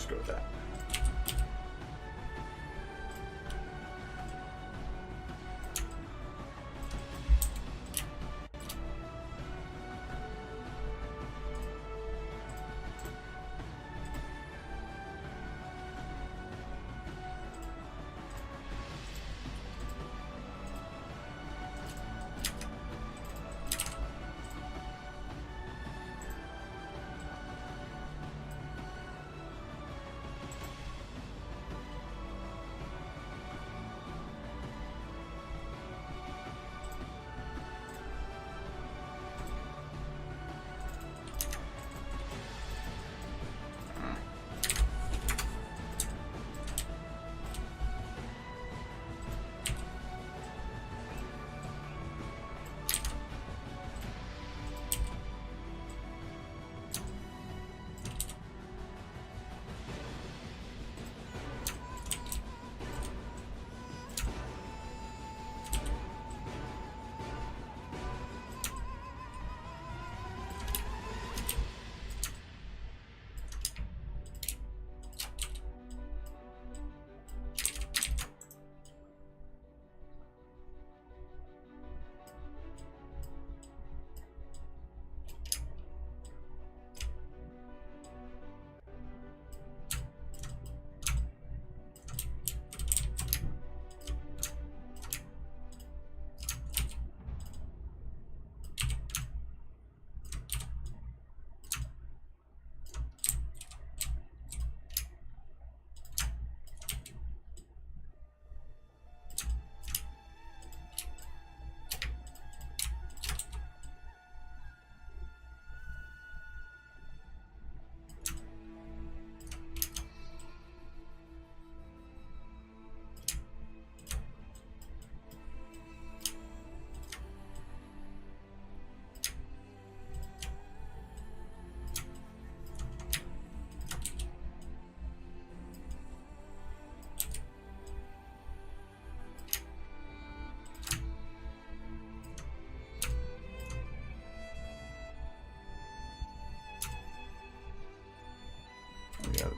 Go with that.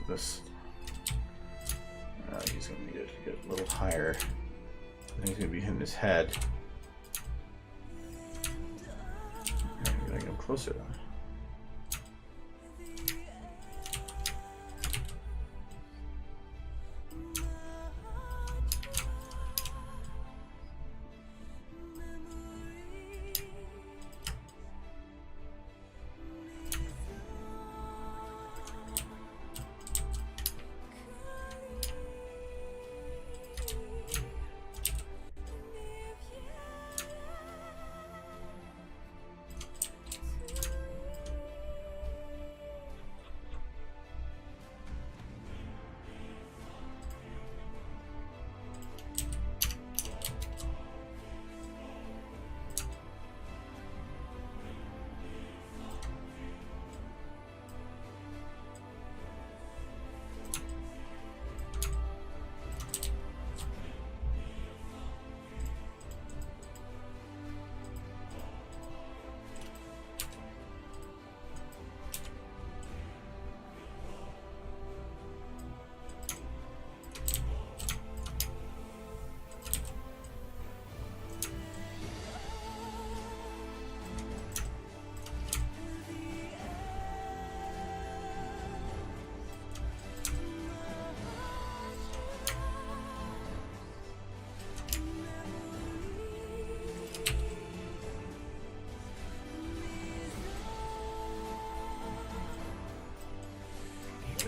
This he's going to need to get a little higher. I think he's going to be hitting his head. I'm going to get him closer though.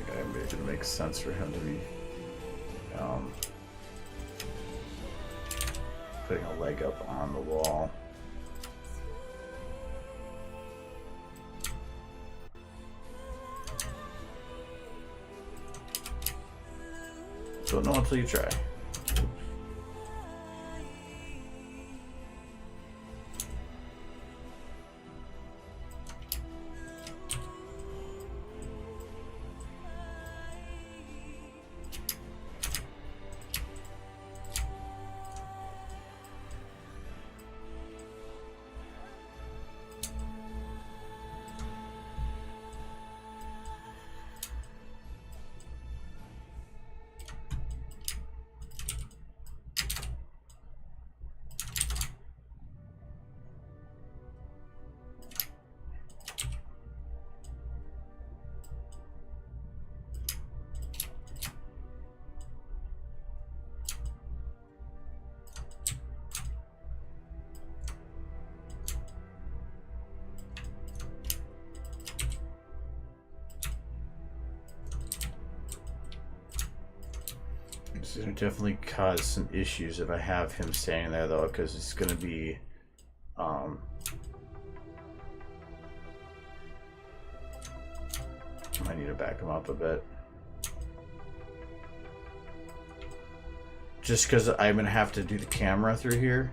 think it would make sense for him to be putting a leg up on the wall. Don't know until you try. It's going to definitely cause some issues if I have him standing there, though, because it's going to be I might need to back him up a bit, just because I'm going to have to do the camera through here,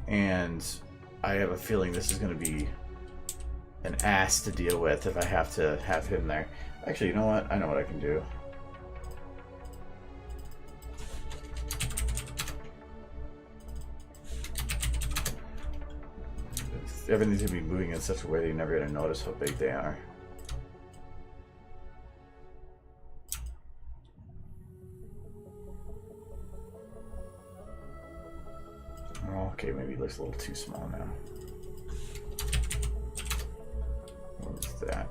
and I have a feeling this is going to be an ass to deal with if I have to have him there. Actually, you know what? I know what I can do. Everything's gonna be moving in such a way that you're never gonna notice how big they are. Okay, maybe it looks a little too small now. What was that?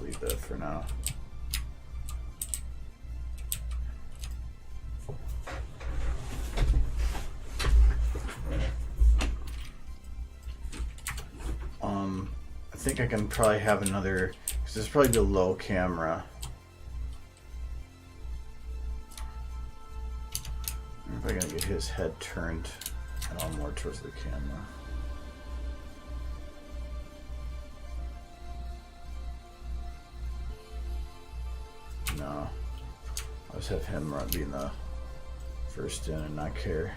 delete that for now. I think I can probably have another, because this is probably the low camera. If I can get his head turned all more towards the camera. No, I'll just have him being the first in and not care.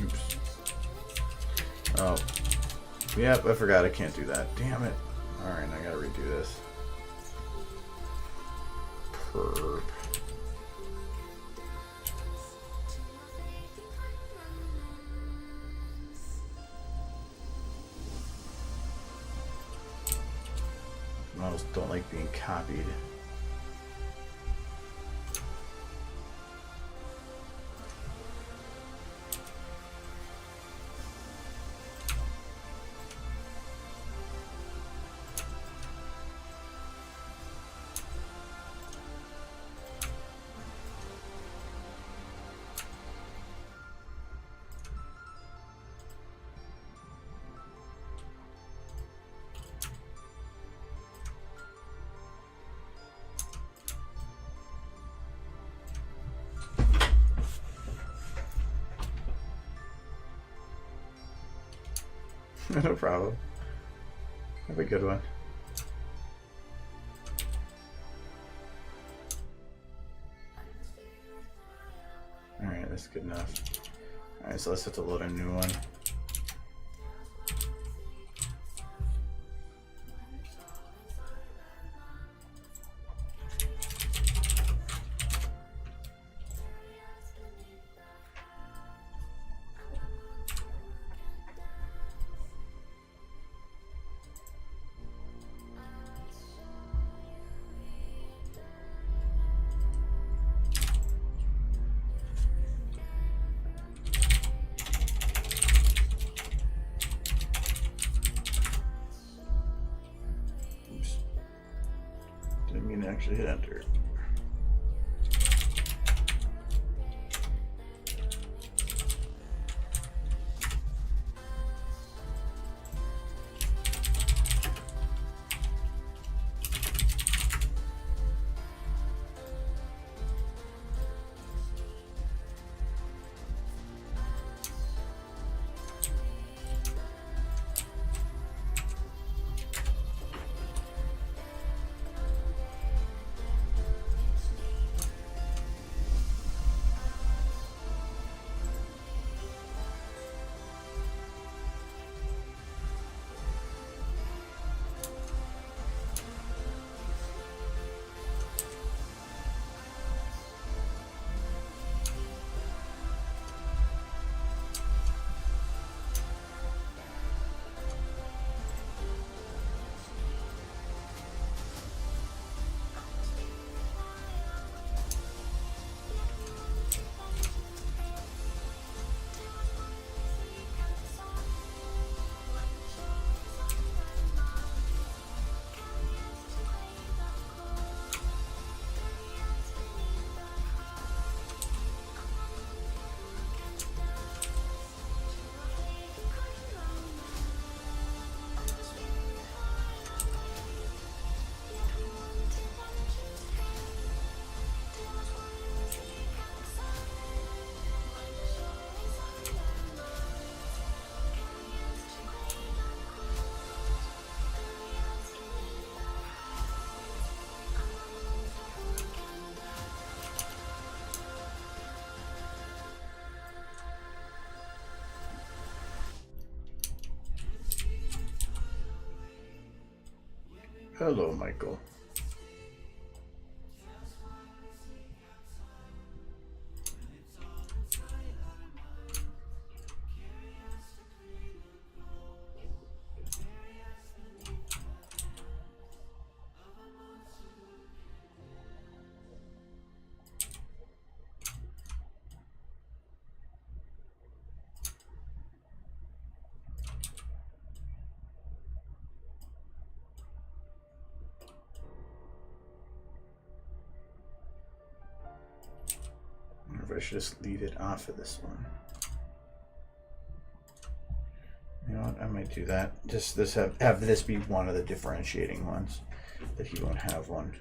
Oops. Oh. Yep, I forgot I can't do that. Damn it. Alright, I gotta redo this. Perp. Models don't like being copied. No problem. Have a good one. Alright, that's good enough. Alright, so let's have to load a new one. Didn't mean to actually hit enter. Hello, Michael. but I should just leave it off of this one. You know what? I might do that. Just this have this be one of the differentiating ones, that he won't have one.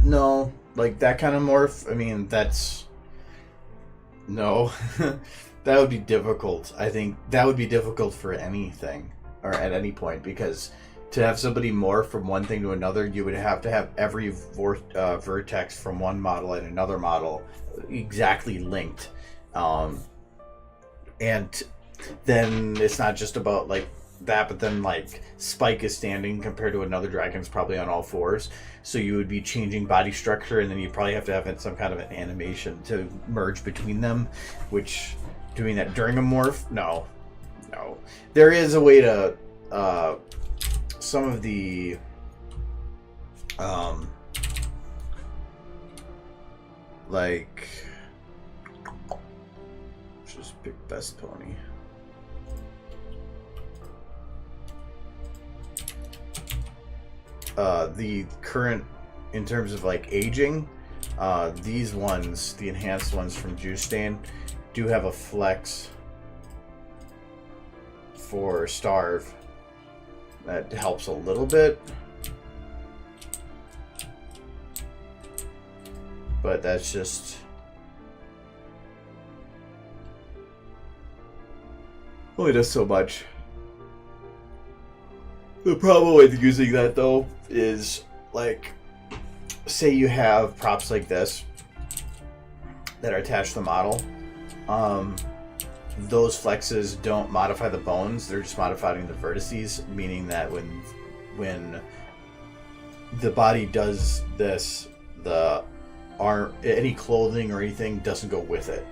No, like that kind of morph. I mean, that's no, that would be difficult. I think that would be difficult for anything or at any point, because to have somebody morph from one thing to another, you would have to have every vertex from one model and another model exactly linked, and then it's not just about like that, but then like Spike is standing compared to another dragon's probably on all fours, so you would be changing body structure, and then you probably have to have some kind of an animation to merge between them, which doing that during a morph, no. There is a way to some of the like, just pick best pony. The current, in terms of like aging, these ones, the enhanced ones from Juice Stain, do have a flex for Starve that helps a little bit, but that's just only does so much. The problem with using that though is, like, say you have props like this that are attached to the model, those flexes don't modify the bones, they're just modifying the vertices, meaning that when the body does this, the arm, any clothing or anything doesn't go with it.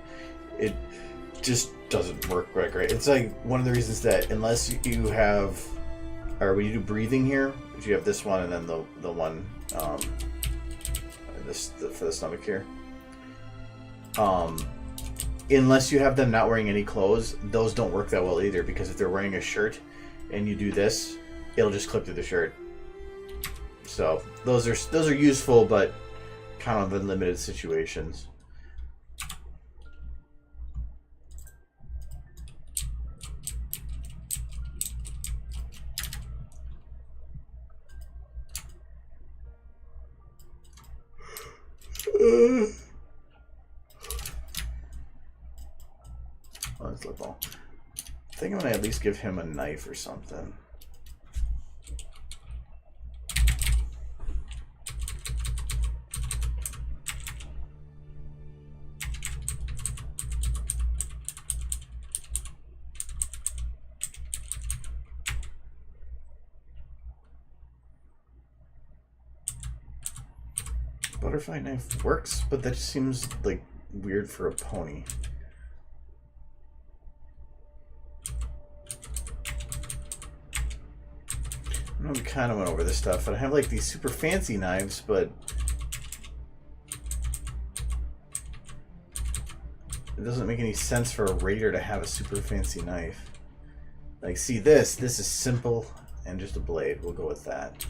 It just doesn't work quite great. It's like one of the reasons that unless you have, or when you do breathing here, if you have this one and then the one for the stomach here, unless you have them not wearing any clothes, those don't work that well either, because if they're wearing a shirt and you do this, it'll just clip through the shirt. So those are useful, but kind of in limited situations. Let's look ball. I think I'm gonna at least give him a knife or something. Butterfly knife works, but that just seems like weird for a pony. I know we kind of went over this stuff, but I have like these super fancy knives, but it doesn't make any sense for a raider to have a super fancy knife. Like, see this is simple and just a blade. We'll go with that.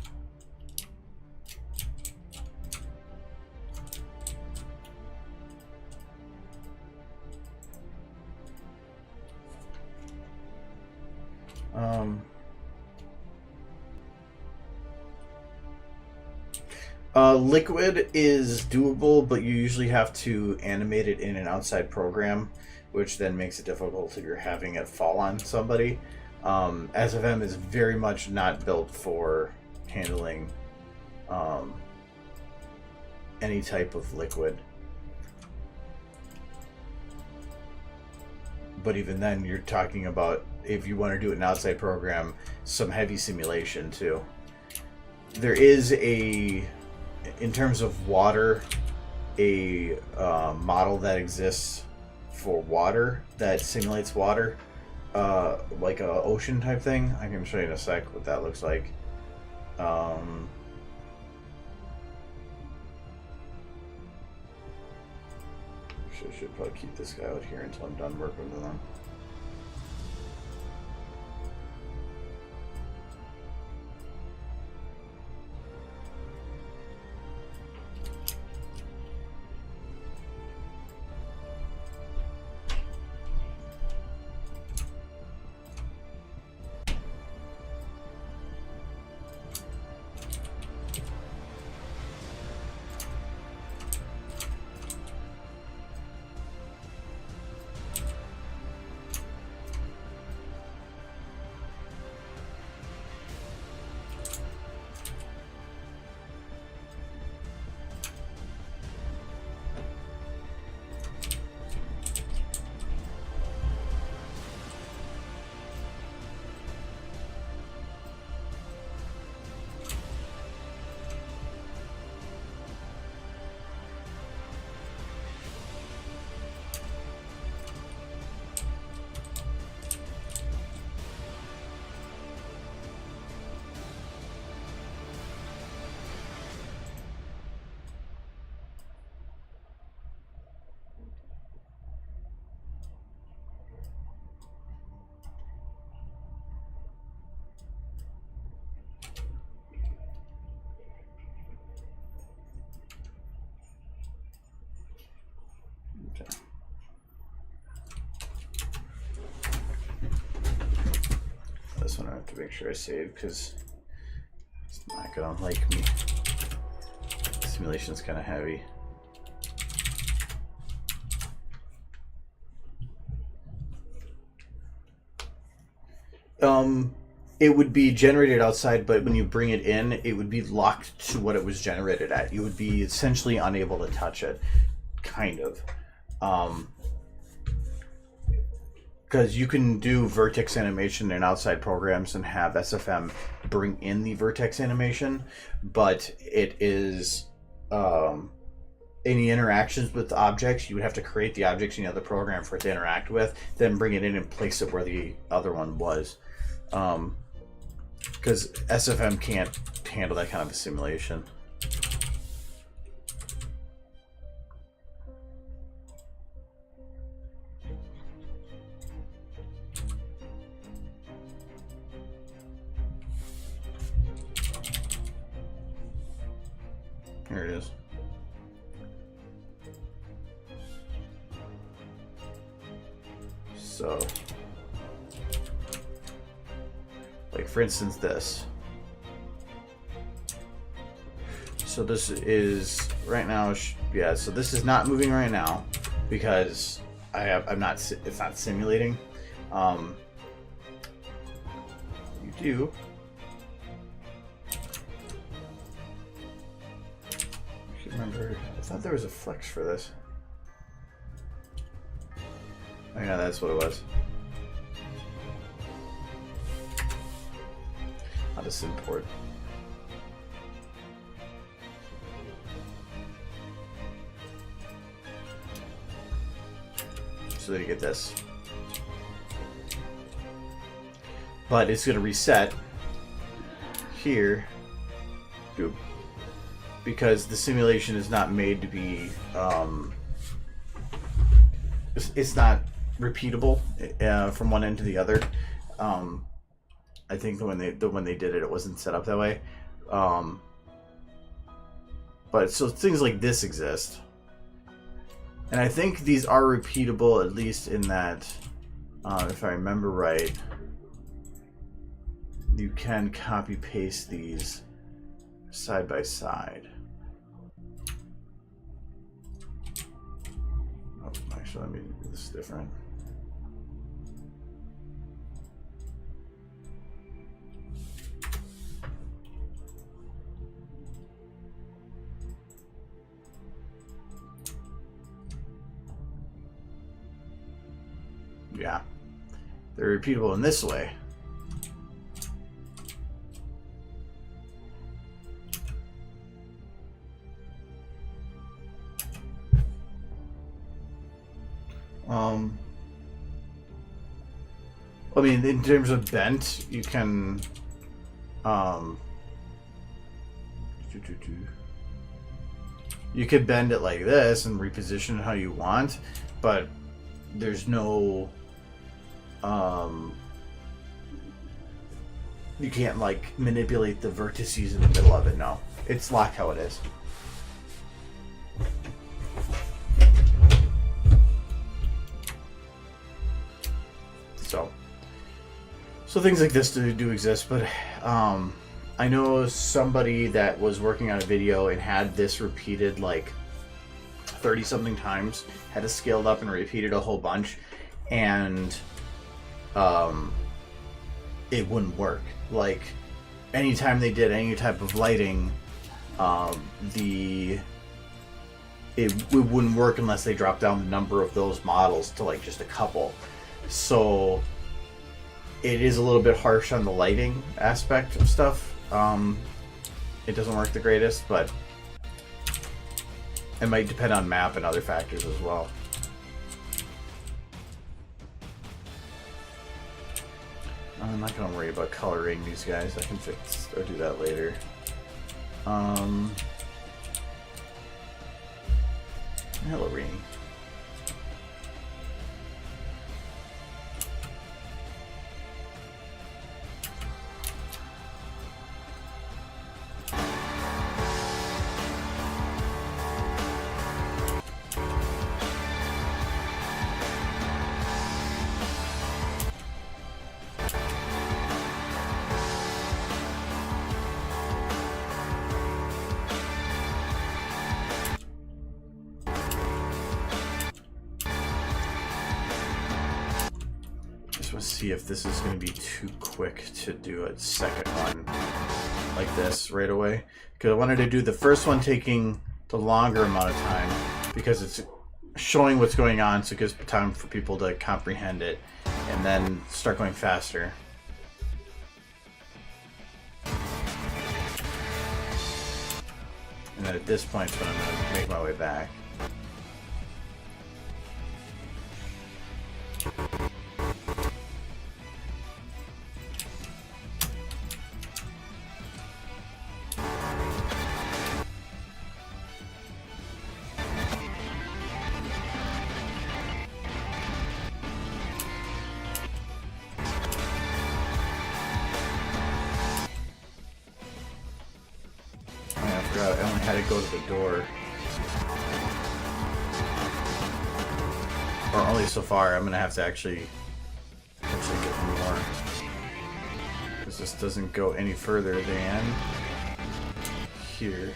Liquid is doable, but you usually have to animate it in an outside program, which then makes it difficult if you're having it fall on somebody. SFM is very much not built for handling any type of liquid. But even then, you're talking about, if you want to do it in an outside program, some heavy simulation too. there is a, in terms of water, a model that exists for water that simulates water, like a ocean type thing. I can show you in a sec what that looks like. Should probably keep this guy out here until I'm done working with him. Okay. This one I have to make sure I save because it's not gonna like me. The simulation's kind of heavy. It would be generated outside, but when you bring it in, it would be locked to what it was generated at. You would be essentially unable to touch it, kind of. Because you can do vertex animation in outside programs and have SFM bring in the vertex animation, but it is any interactions with objects, you would have to create the objects in the other program for it to interact with, then bring it in and place it where the other one was. Because SFM can't handle that kind of a simulation. Here it is. So, like for instance this. So this is right now, yeah, so this is not moving right now because it's not simulating. You do. I should remember, I thought there was a flex for this. Oh yeah, that's what it was. I'll just import. So that you get this. But it's going to reset here because the simulation is not made to be it's not repeatable from one end to the other. I think when they did it, it wasn't set up that way. But so things like this exist. And I think these are repeatable, at least in that, if I remember right, you can copy paste these side by side. Oh, actually, let me do this different. Yeah, they're repeatable in this way. I mean, in terms of bent, you can, you could bend it like this and reposition it how you want, but there's no, you can't like manipulate the vertices in the middle of it. No, it's locked how it is. So things like this do exist, but I know somebody that was working on a video and had this repeated like 30 something times, had it scaled up and repeated a whole bunch, and it wouldn't work. Like anytime they did any type of lighting, it wouldn't work unless they dropped down the number of those models to like just a couple. So it is a little bit harsh on the lighting aspect of stuff. It doesn't work the greatest, but it might depend on map and other factors as well. I'm not going to worry about coloring these guys. I can fix or do that later. Hello, Rainy. See if this is going to be too quick to do a second one like this right away, because I wanted to do the first one taking the longer amount of time because it's showing what's going on, so it gives time for people to comprehend it and then start going faster. And then at this point is when I'm going to make my way back. I only had to go to the door. Or only so far. I'm going to have to actually get more. Because this doesn't go any further than here.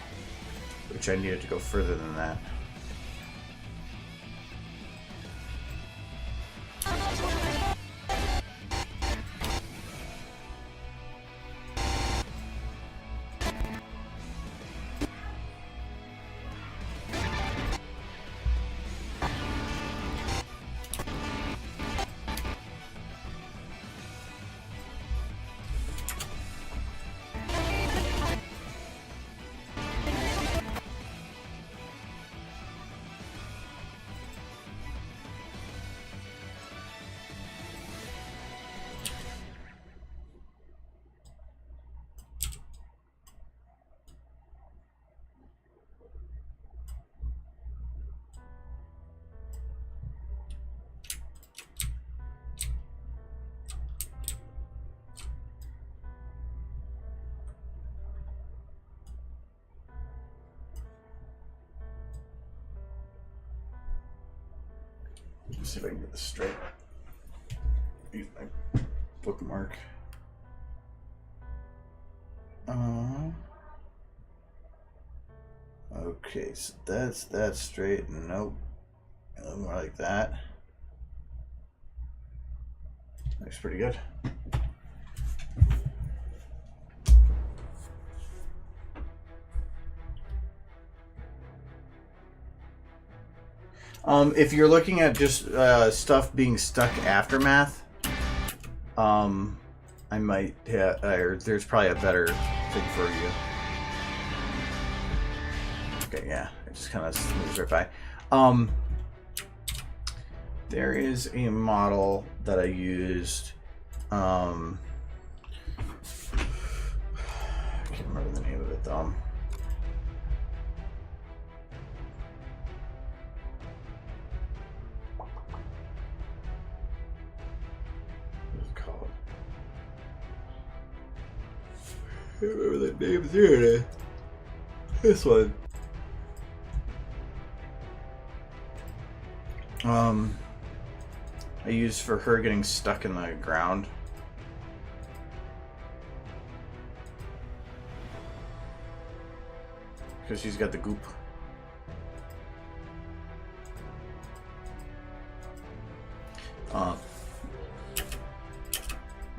Which I needed to go further than that. Let's see if I can get this straight. Use my bookmark. Okay, so that's that straight. Nope. A little more like that. Looks pretty good. If you're looking at just stuff being stuck aftermath, I might have, or there's probably a better thing for you. Okay, yeah, it just kind of moves right by. There is a model that I used. I can't remember the name of it though. What is it called? I can't remember the name. Here it is. This one. I used for her getting stuck in the ground. Because she's got the goop.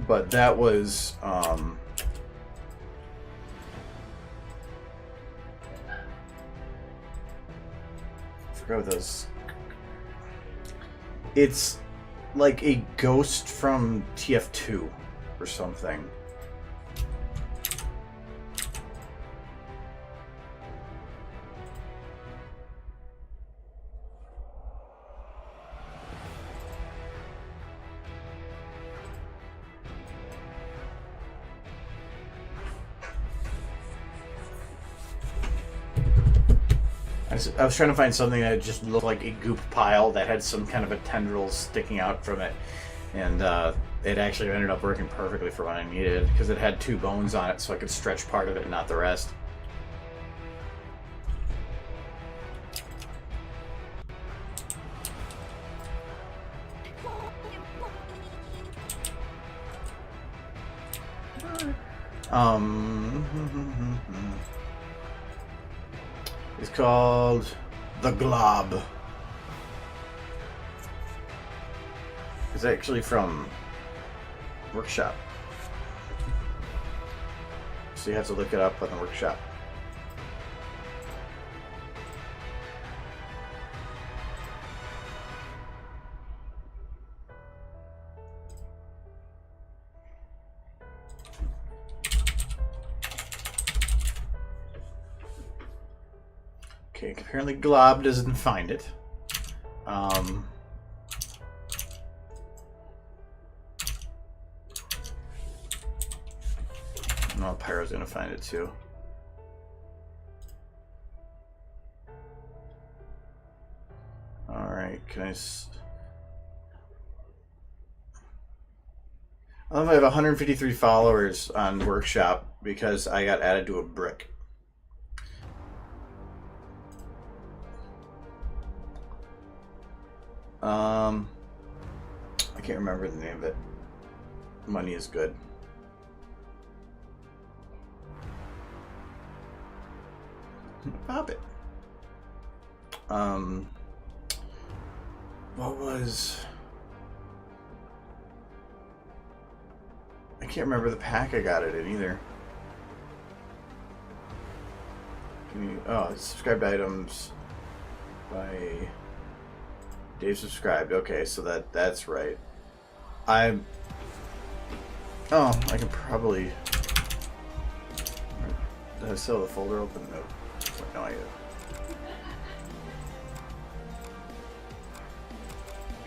But that was I forgot what those. It's like a ghost from TF2 or something. I was trying to find something that just looked like a goop pile that had some kind of a tendril sticking out from it, and it actually ended up working perfectly for what I needed because it had 2 bones on it, so I could stretch part of it, not the rest. It's called the Glob. It's actually from Workshop, so you have to look it up on the Workshop. Okay, apparently Glob doesn't find it. No, Pyro's gonna find it too. Alright, can I... I have 153 followers on Workshop because I got added to a brick. I can't remember the name of it. Money is good. Pop it. What was... I can't remember the pack I got it in either. Can you... Oh, subscribed items by Dave subscribed. Okay, so that's right. I can probably... Did I still have the folder open? Nope. No, I did.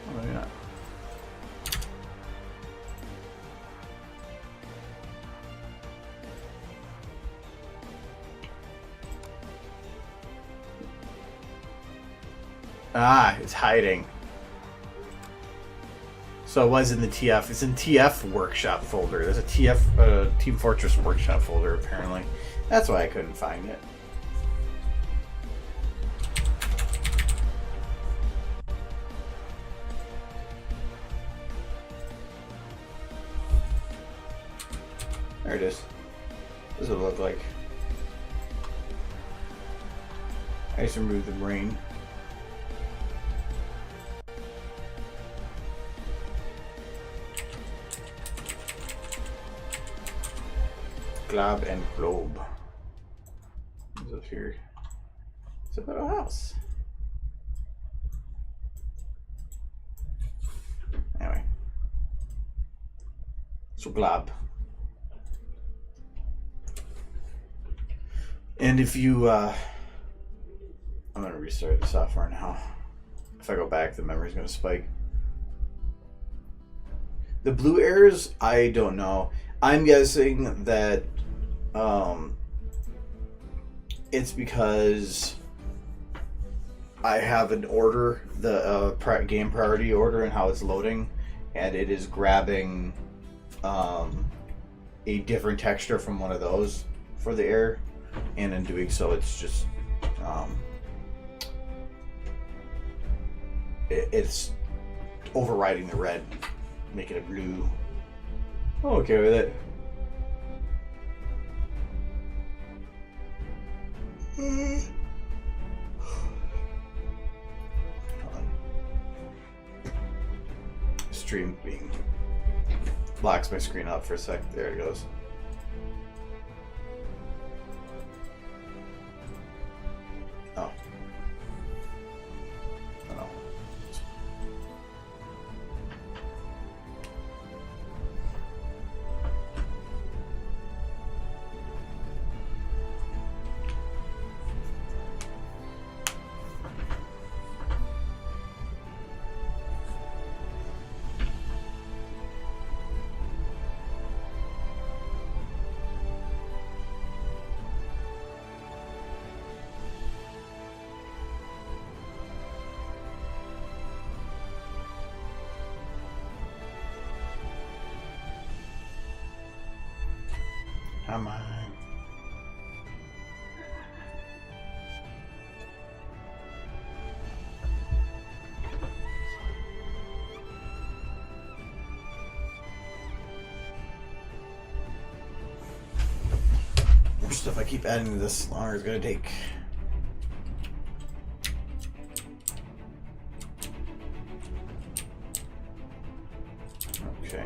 Oh, maybe not. Ah, it's hiding. So it was in the TF. It's in TF Workshop folder. There's a TF Team Fortress Workshop folder apparently. That's why I couldn't find it. There it is. This is what it looked like. I just removed the brain. Glob and Globe. What's up here? It's about a house. Anyway. So Glob. And if you, I'm going to restart the software now. If I go back, the memory's going to spike. The blue airs, I don't know. I'm guessing that it's because I have an order, the game priority order, and how it's loading, and it is grabbing a different texture from one of those for the air, and in doing so, it's just it's overriding the red, making it blue. I'm okay with it. Stream being blocks my screen out for a sec. There it goes. Oh. Oh no. Come on. More stuff I keep adding to this, the longer it's gonna take. Okay.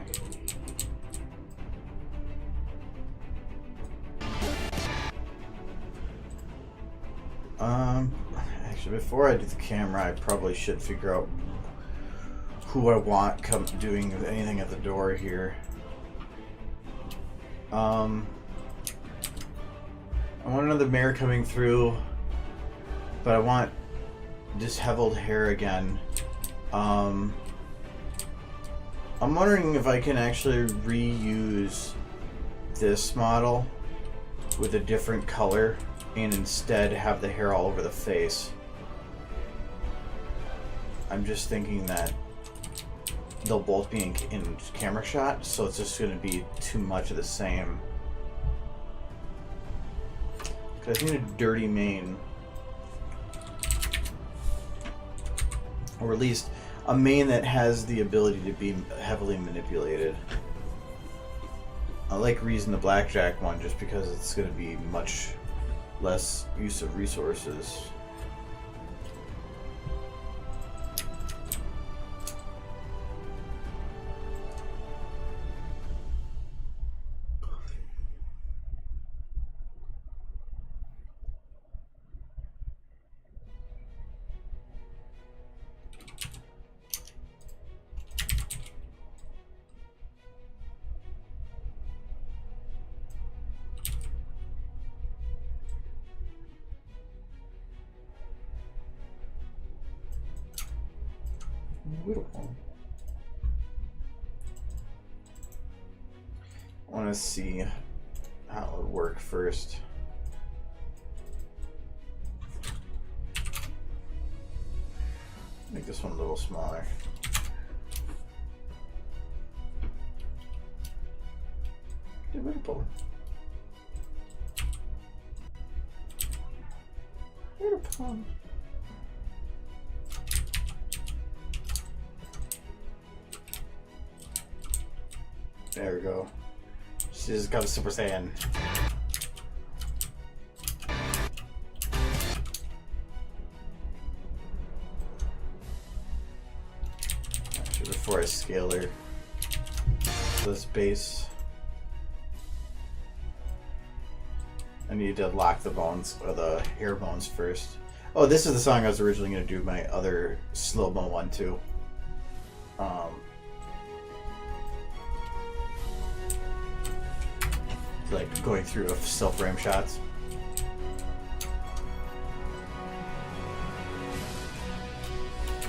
Actually, before I do the camera, I probably should figure out who I want doing anything at the door here. I want another mayor coming through, but I want disheveled hair again. I'm wondering if I can actually reuse this model with a different color and instead have the hair all over the face. I'm just thinking that they'll both be in camera shot, so it's just going to be too much of the same. Because I think a dirty mane, or at least a mane that has the ability to be heavily manipulated. I like reusing the blackjack one just because it's going to be much less use of resources. Beautiful. I want to see how it would work first. Make this one a little smaller. Beautiful. Beautiful. There we go. She just got a Super Saiyan. Actually, before I scale her, this base, I need to lock the bones, or the hair bones first. Oh, this is the song I was originally going to do my other slow-mo one too. Like going through still frame shots.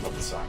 Love the song.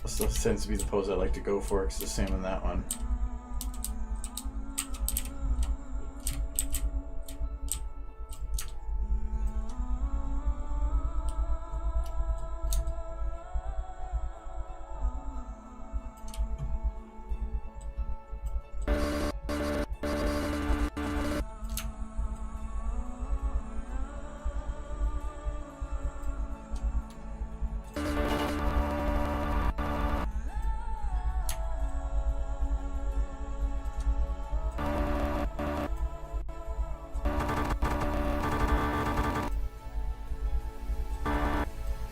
This tends to be the pose I like to go for, because it's the same in that one.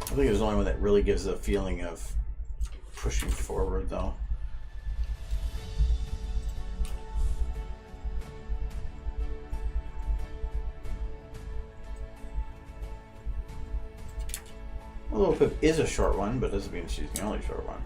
I think it's the only one that really gives a feeling of pushing forward, though. Although Pip is a short one, but doesn't mean she's the only short one.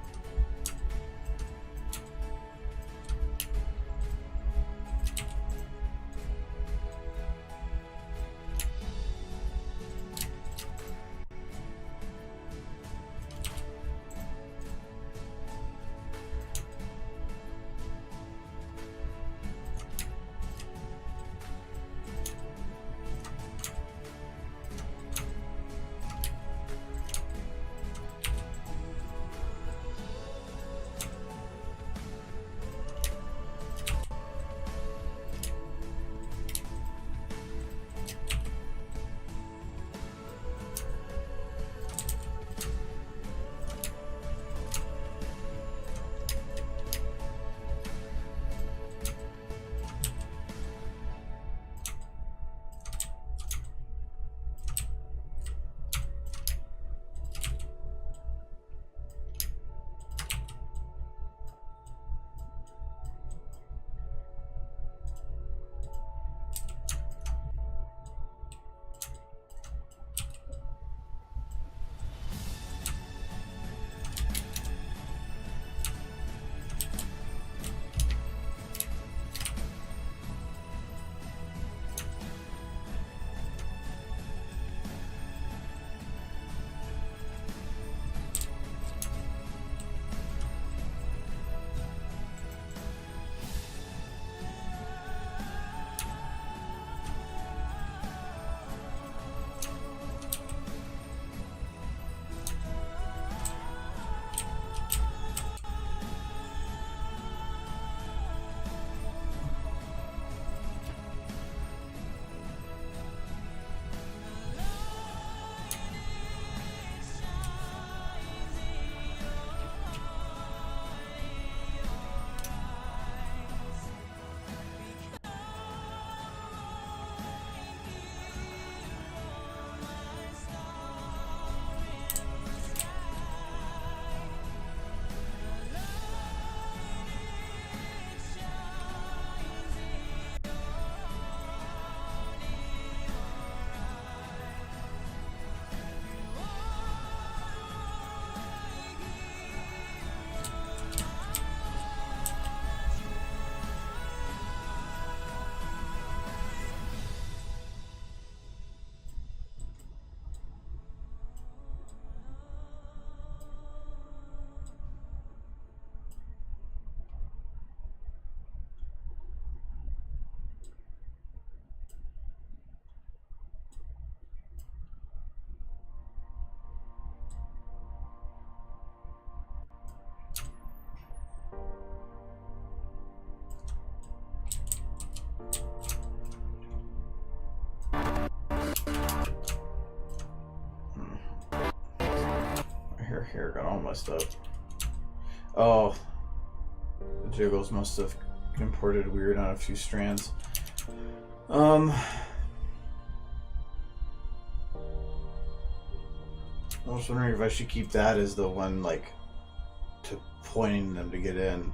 Her hair got all messed up. Oh, the jiggles must have imported weird on a few strands. I was wondering if I should keep that as the one, like, to pointing them to get in.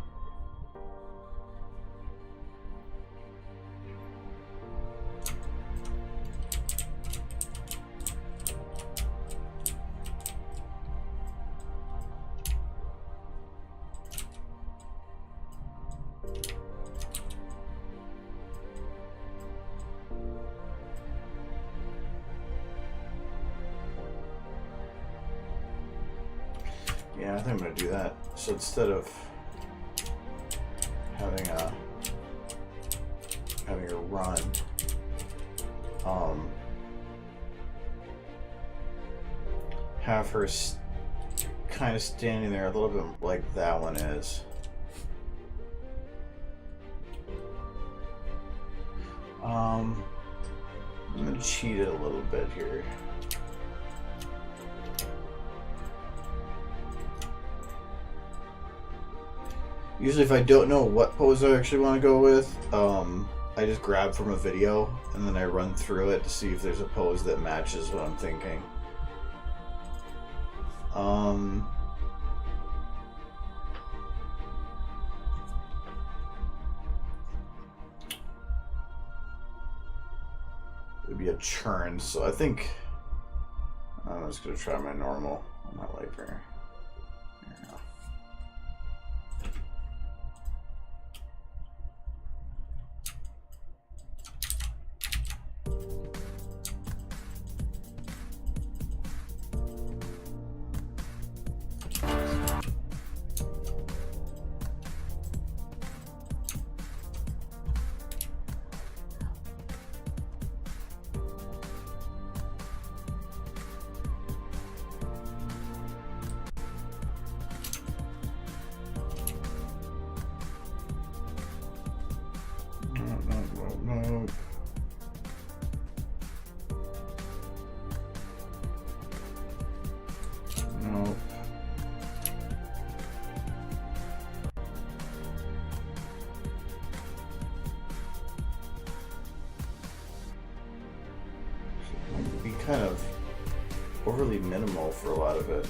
Yeah, I think I'm gonna do that. So instead of having a run, have her kind of standing there a little bit like that one is. I'm gonna cheat it a little bit here. Usually if I don't know what pose I actually want to go with, I just grab from a video and then I run through it to see if there's a pose that matches what I'm thinking. It'd be a churn, so I think I'm just gonna try my normal on my light bringer. There we go. No. No. Might be kind of overly minimal for a lot of it.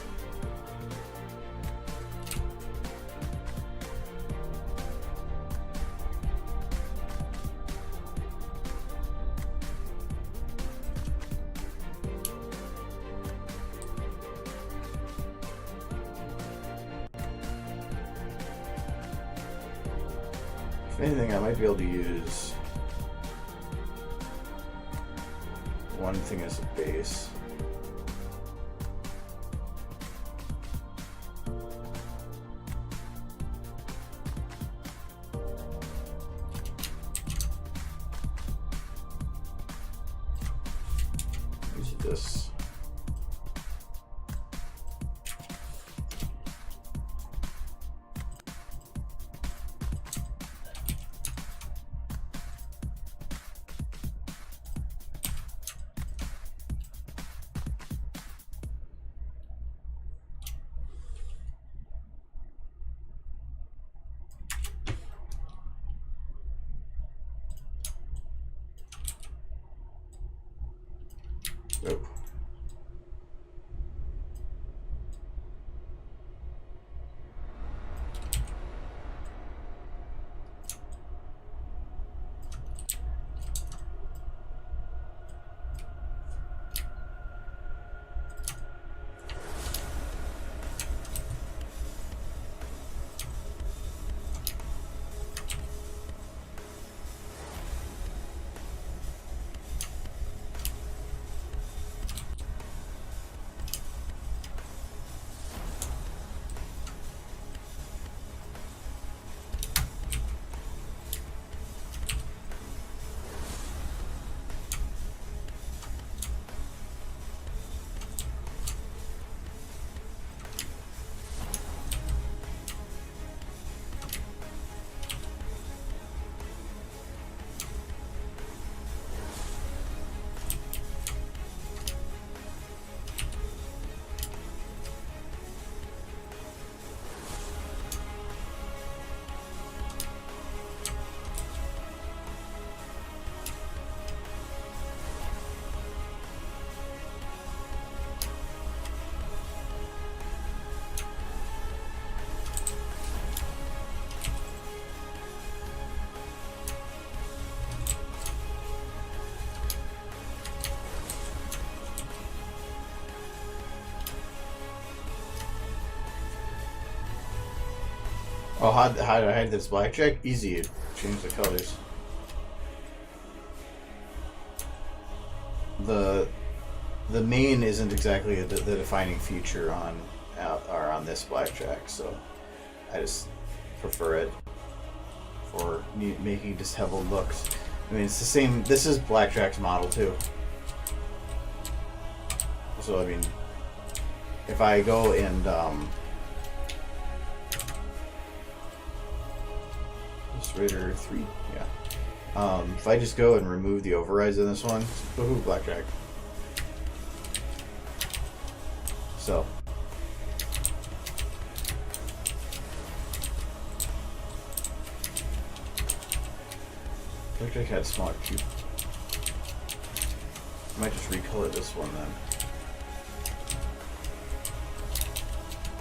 If anything, I might be able to use one thing as a base. Use this. Nope. Oh, how do I hide this blackjack? Easy. Change the colors. The main isn't exactly the defining feature on on this blackjack, so I just prefer it for making disheveled looks. I mean, it's the same. This is blackjack's model too. So I mean, if I go and this Raider 3, yeah. If I just go and remove the overrides in this one, woohoo, blackjack. So. Blackjack had smaller cube. I might just recolor this one then.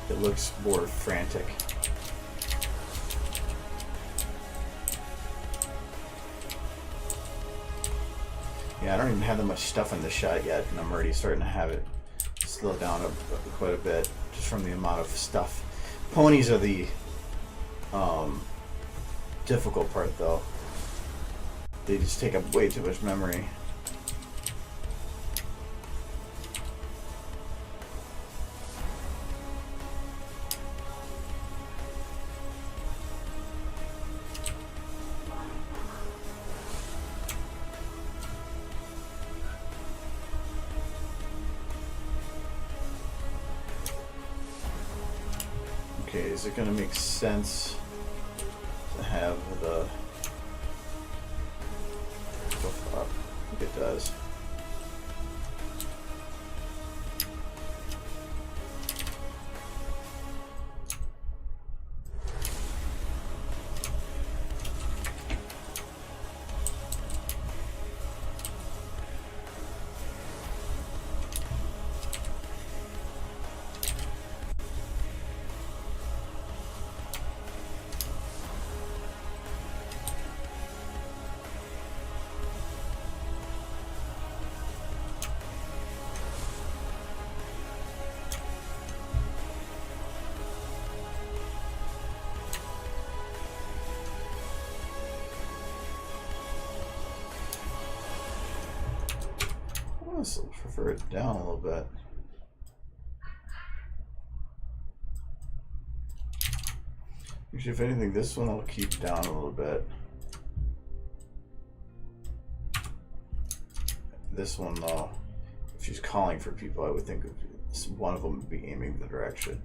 It looks more frantic. Yeah, I don't even have that much stuff in this shot yet, and I'm already starting to have it slow down quite a bit, just from the amount of stuff. Ponies are the difficult part, though. They just take up way too much memory. Okay, is it going to make sense to have the stuff up? I think it does. I still prefer it down a little bit. Actually, if anything, this one I'll keep down a little bit. This one, though, if she's calling for people, I would think one of them would be aiming the direction.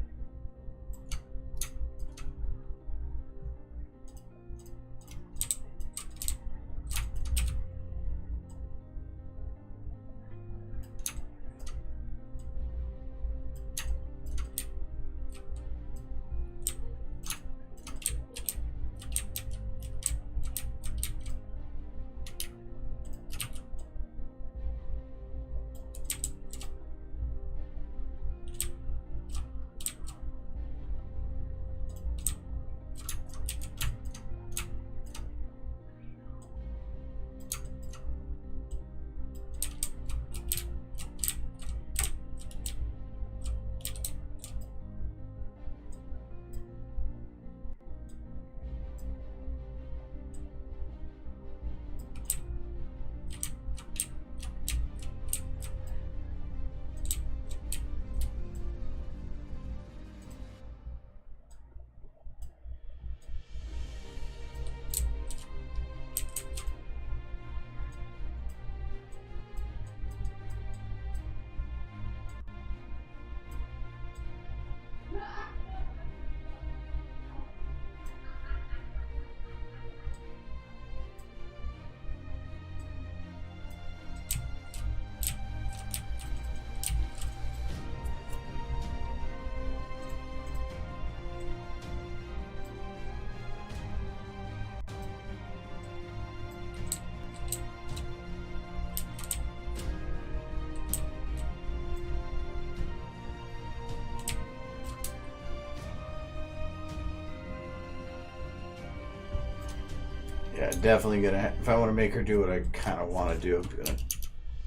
Yeah, definitely gonna. If I want to make her do what I kind of want to do, I'm gonna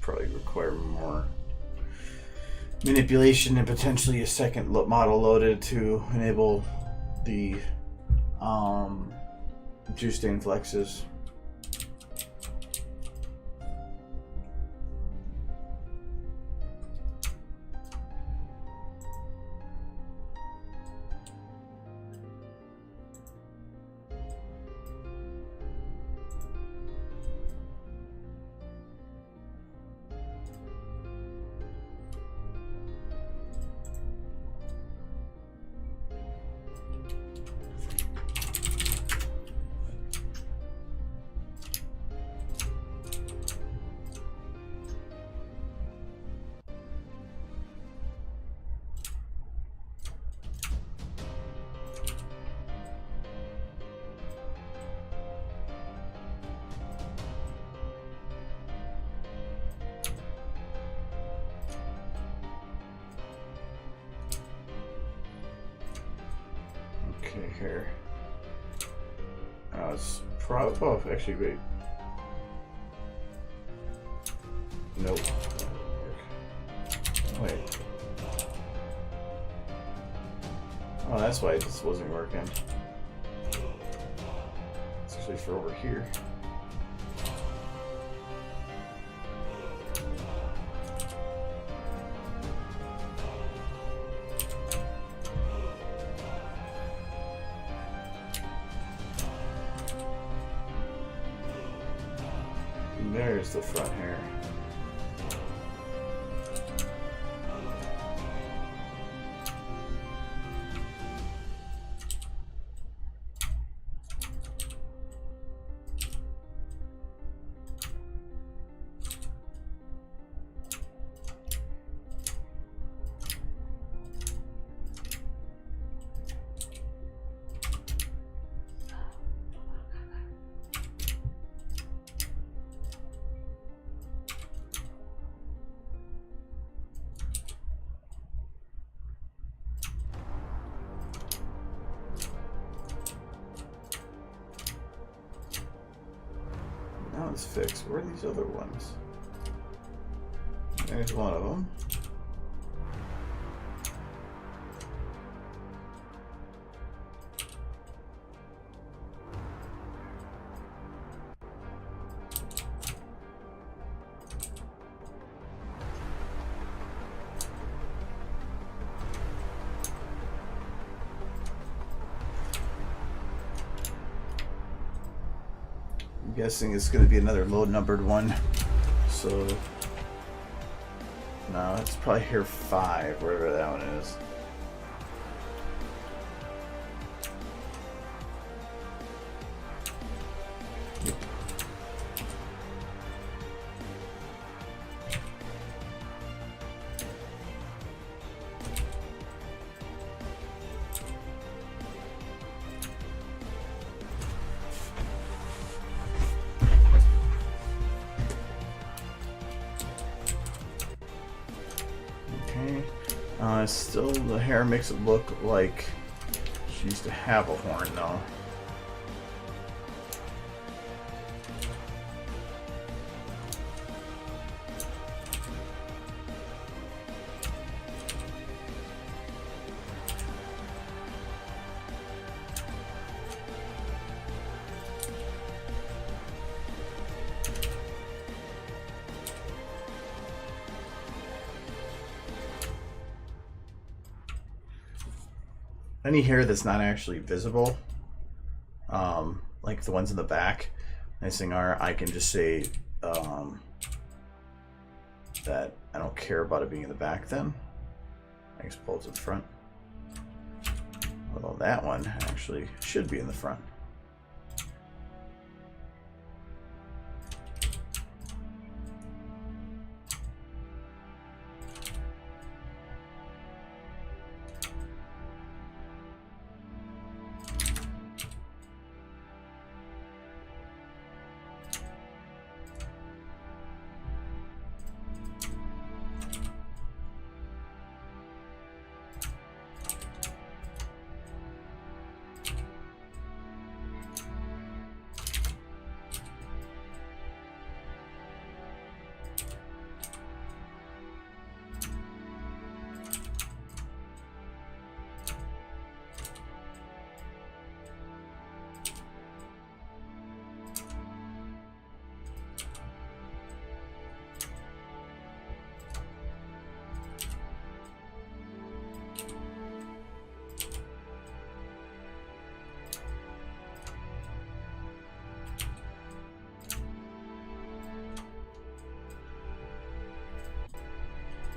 probably require more manipulation and potentially a second model loaded to enable the juice stain flexes. hair. It's probably. Oh, actually, wait. Nope. Wait. Oh, that's why this wasn't working. It's actually for over here. And there's the front hair. Now it's fixed. Where are these other ones? There's one of them. I'm guessing it's going to be another low numbered one. So no, it's probably here 5, wherever that one is. Still, the hair makes it look like she used to have a horn, though. Any hair that's not actually visible, like the ones in the back, nice thing are I can just say that I don't care about it being in the back then. I can just pull it to the front. Although that one actually should be in the front.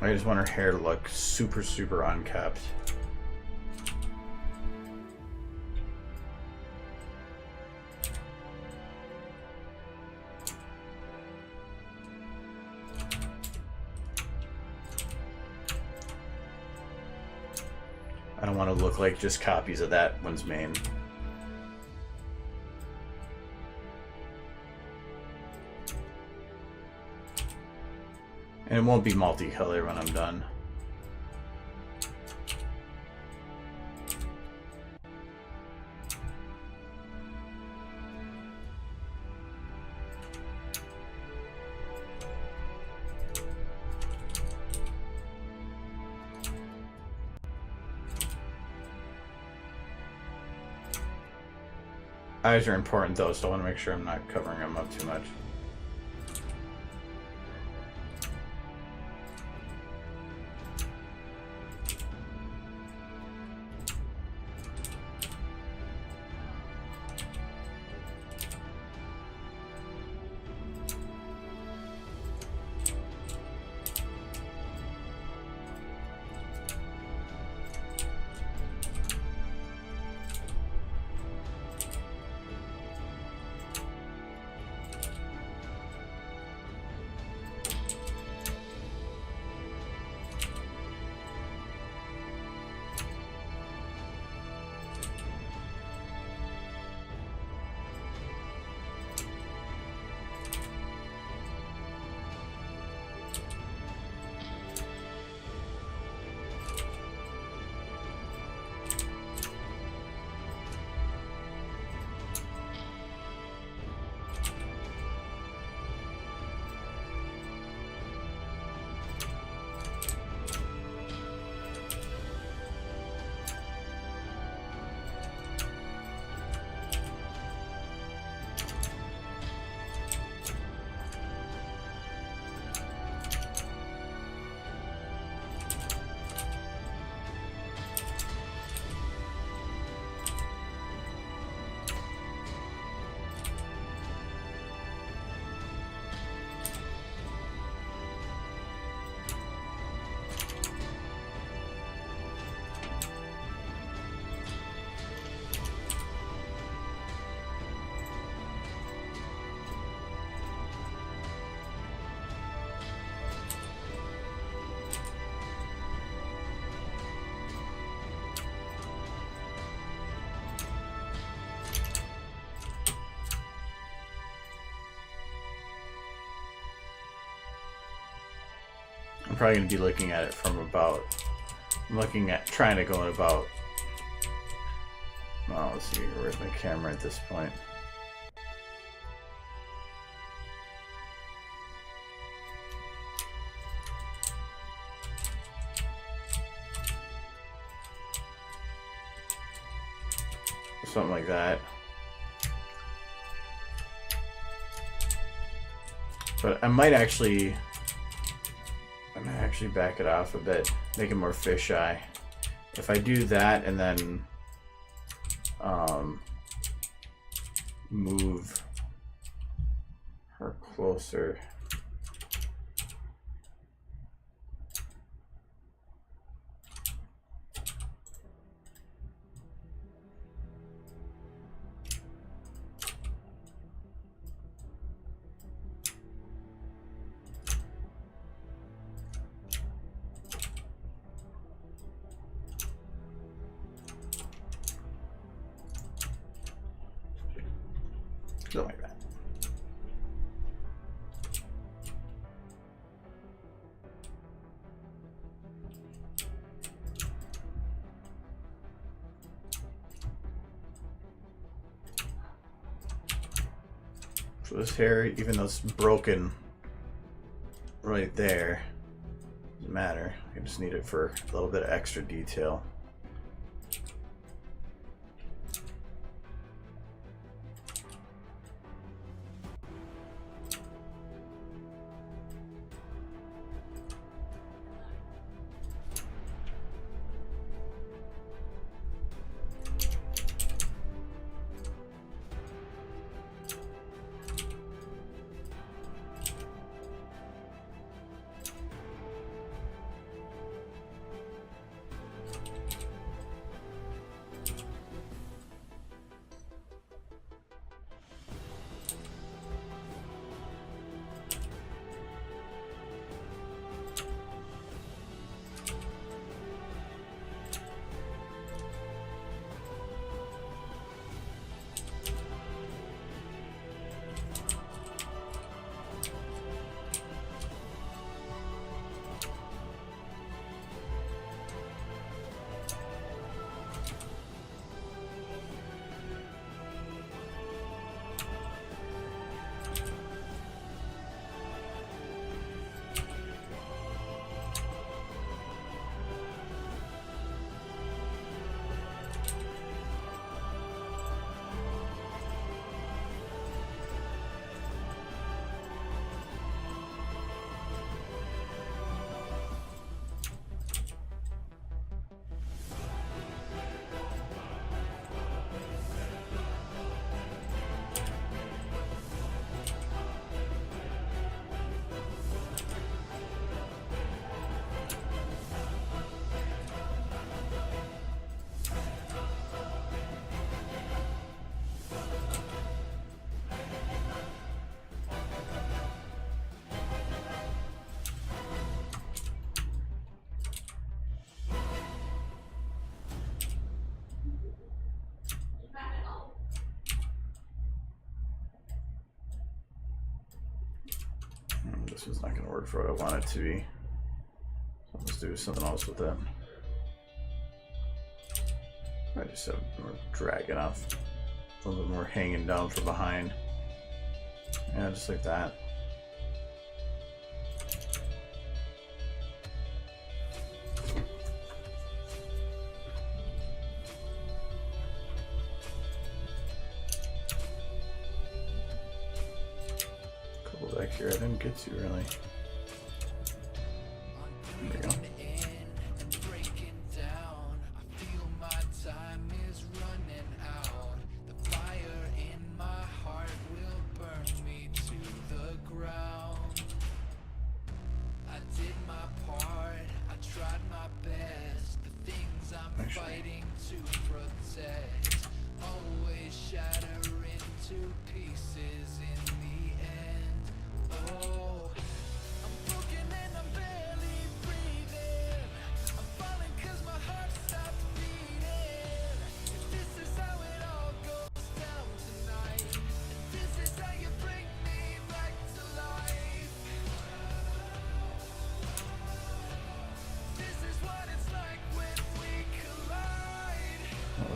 I just want her hair to look super, super unkept. I don't want to look like just copies of that one's mane. And it won't be multicolor when I'm done. Eyes are important though, so I want to make sure I'm not covering them up too much. I'm probably going to be looking at it from about, I'm looking at trying to go about, well, let's see, where's my camera at this point? Something like that. But I might actually back it off a bit, make it more fisheye. If I do that and then move her closer. Something like that. So this hair, even though it's broken right there, doesn't matter. I just need it for a little bit of extra detail. This one's not going to work for what I want it to be. So let's do something else with it. I just have more drag enough. A little bit more hanging down from behind. Yeah, just like that. Couple back here I didn't get to really. There we go.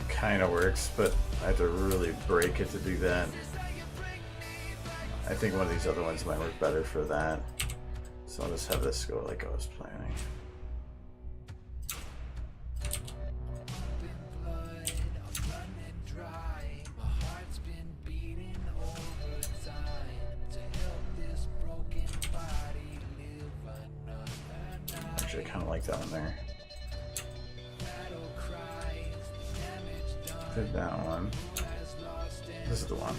Kind of works, but I have to really break it to do that. I think one of these other ones might work better for that. So I'll just have this go like I was planning. Actually, I kind of like that one there. Did that one. This is the one.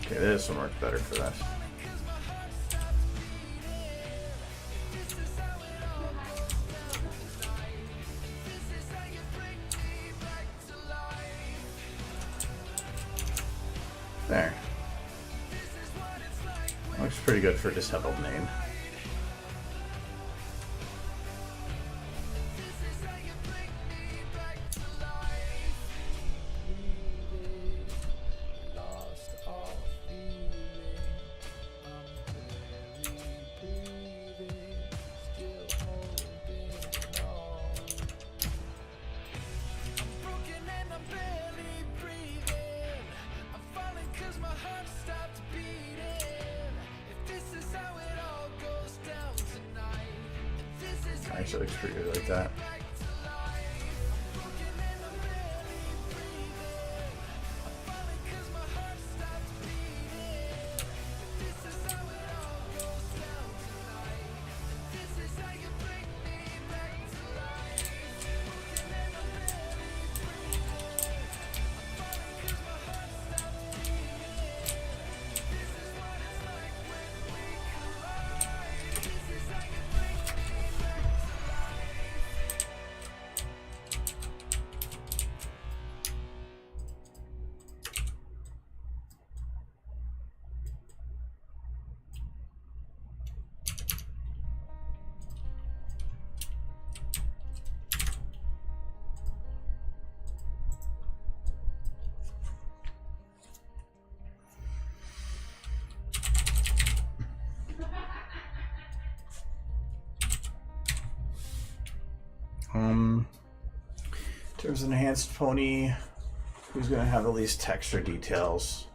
Okay, this one works better for this. There. Looks pretty good for disheveled name. Actually looks pretty good like that. In terms of enhanced pony, who's going to have the least texture details?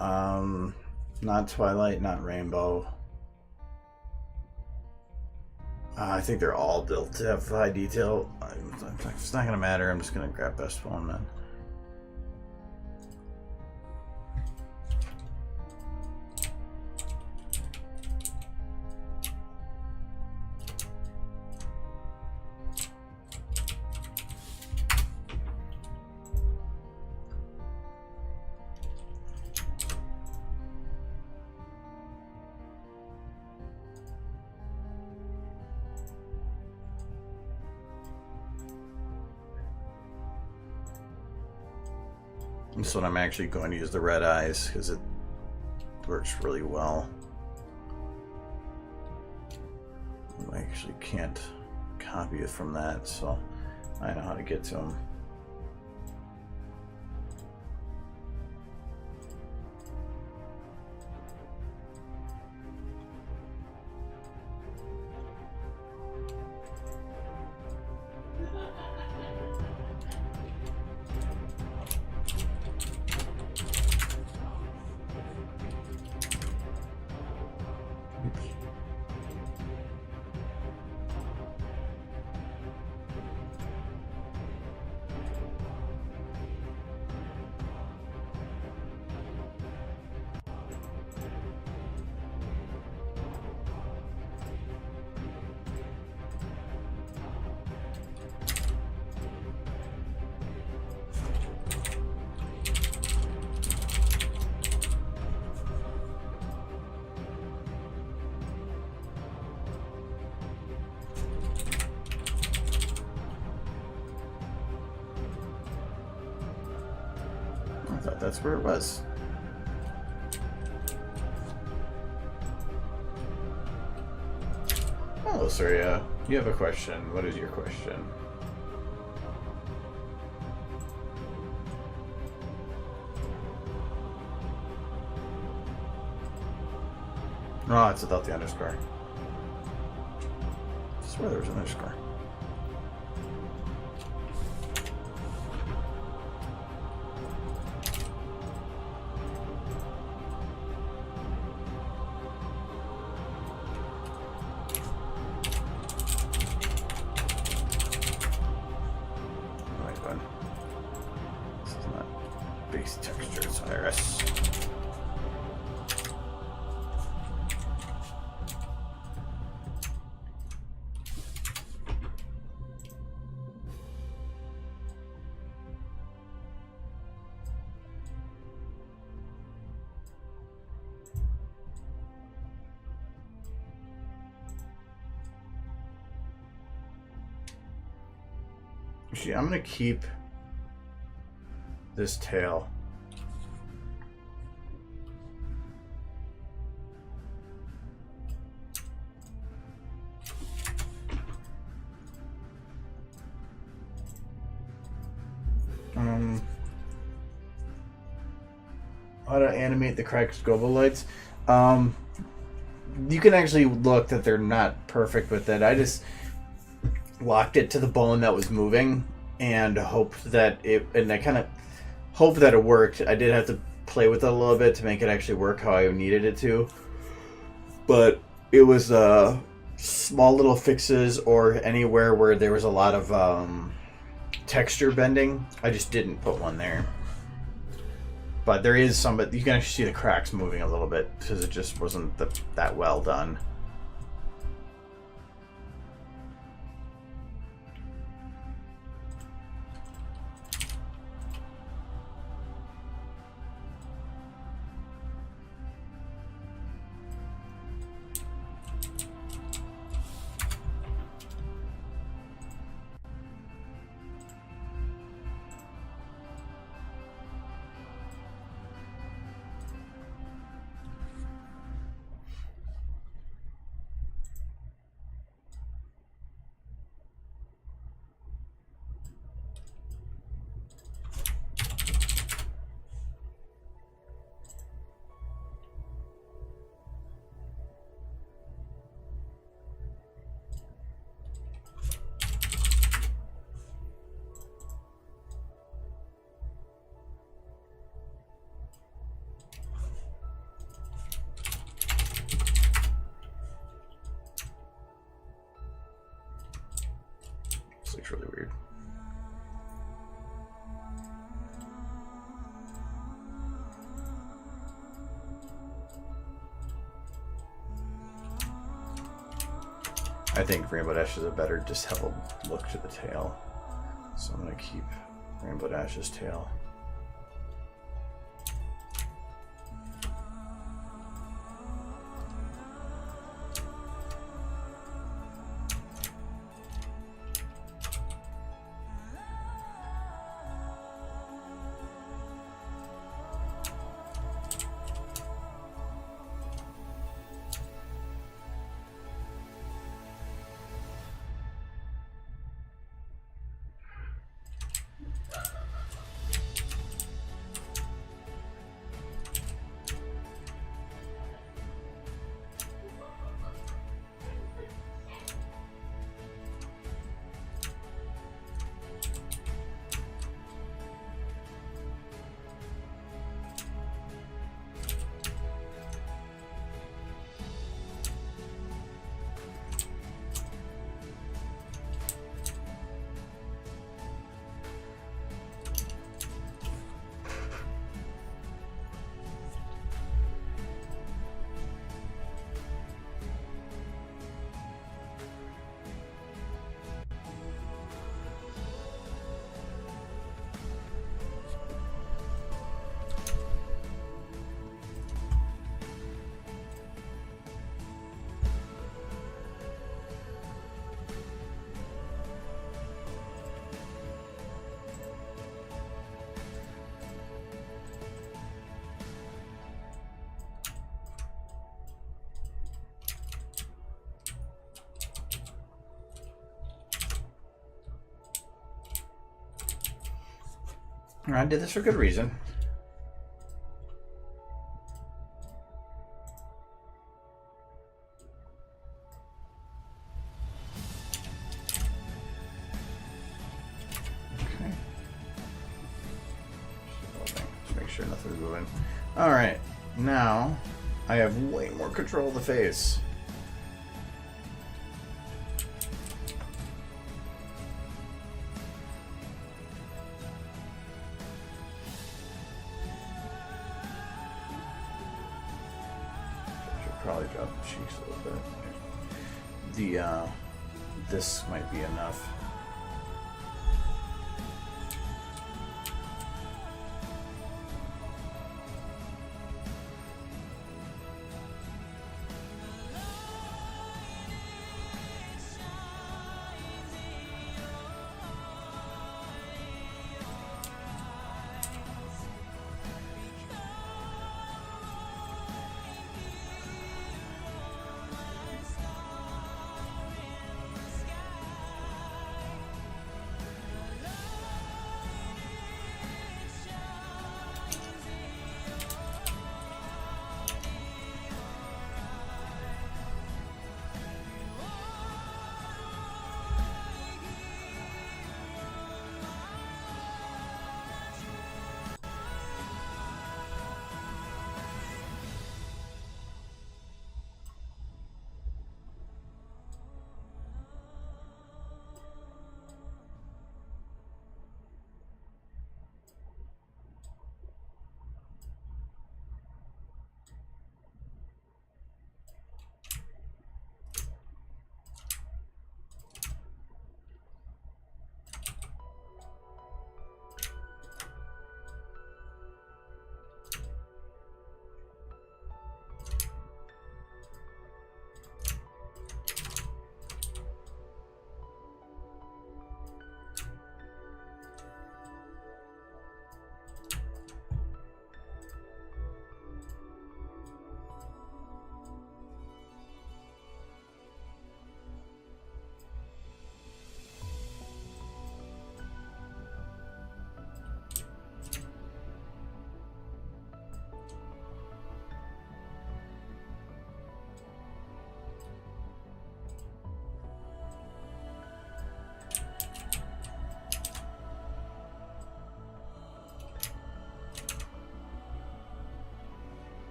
Not Twilight, not Rainbow. I think they're all built to have high detail. It's not going to matter. I'm just going to grab best one then. This one I'm actually going to use the red eyes because it works really well. I actually can't copy it from that, so I know how to get to them. I thought that's where it was. Hello, Surya. You have a question. What is your question? Oh, it's without the underscore. I swear there was an underscore. Actually, I'm gonna keep this tail. How to animate the cracked scobo lights. You can actually look that they're not perfect with it. I just locked it to the bone that was moving and hoped that I kind of hoped that it worked. I did have to play with it a little bit to make it actually work how I needed it to, but it was small little fixes or anywhere where there was a lot of texture bending. I just didn't put one there, but there is some, but you can actually see the cracks moving a little bit because it just wasn't that well done. Looks really weird. I think Rainbow Dash is a better just have a look to the tail. So I'm going to keep Rainbow Dash's tail. I did this for good reason. Okay. Just make sure nothing's moving. Alright, now I have way more control of the face. Probably drop the cheeks a little bit. This might be enough.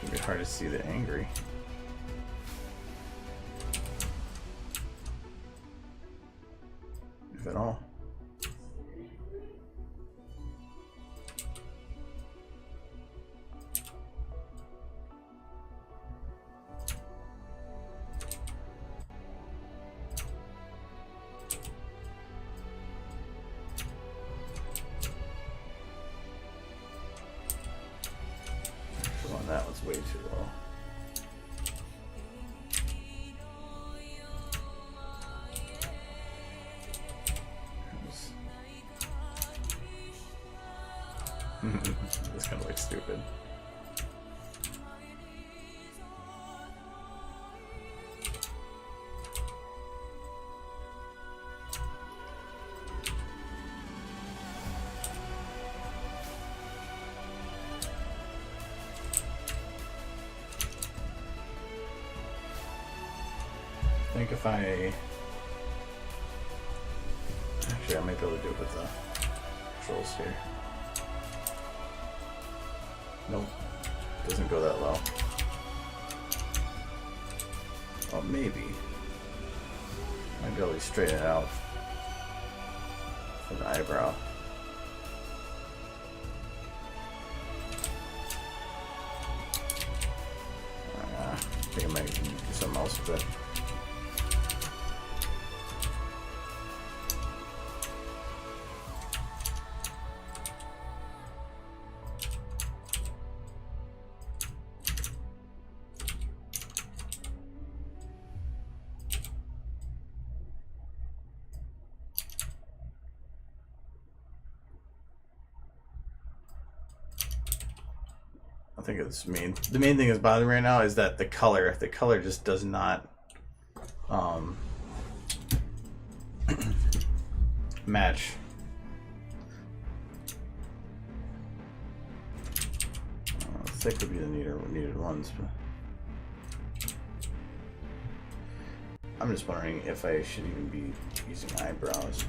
It'd be hard to see the angry. If at all. That was way too low. This kind of looks stupid. if I... Actually, I might be able to do it with the controls here. Nope. Doesn't go that low. Well, maybe. Might be able to straighten it out from the eyebrow. I think I might do something else with it. I think it's the main thing that's bothering me right now is that the color just does not match. Thick would be the needed ones, but I'm just wondering if I should even be using eyebrows.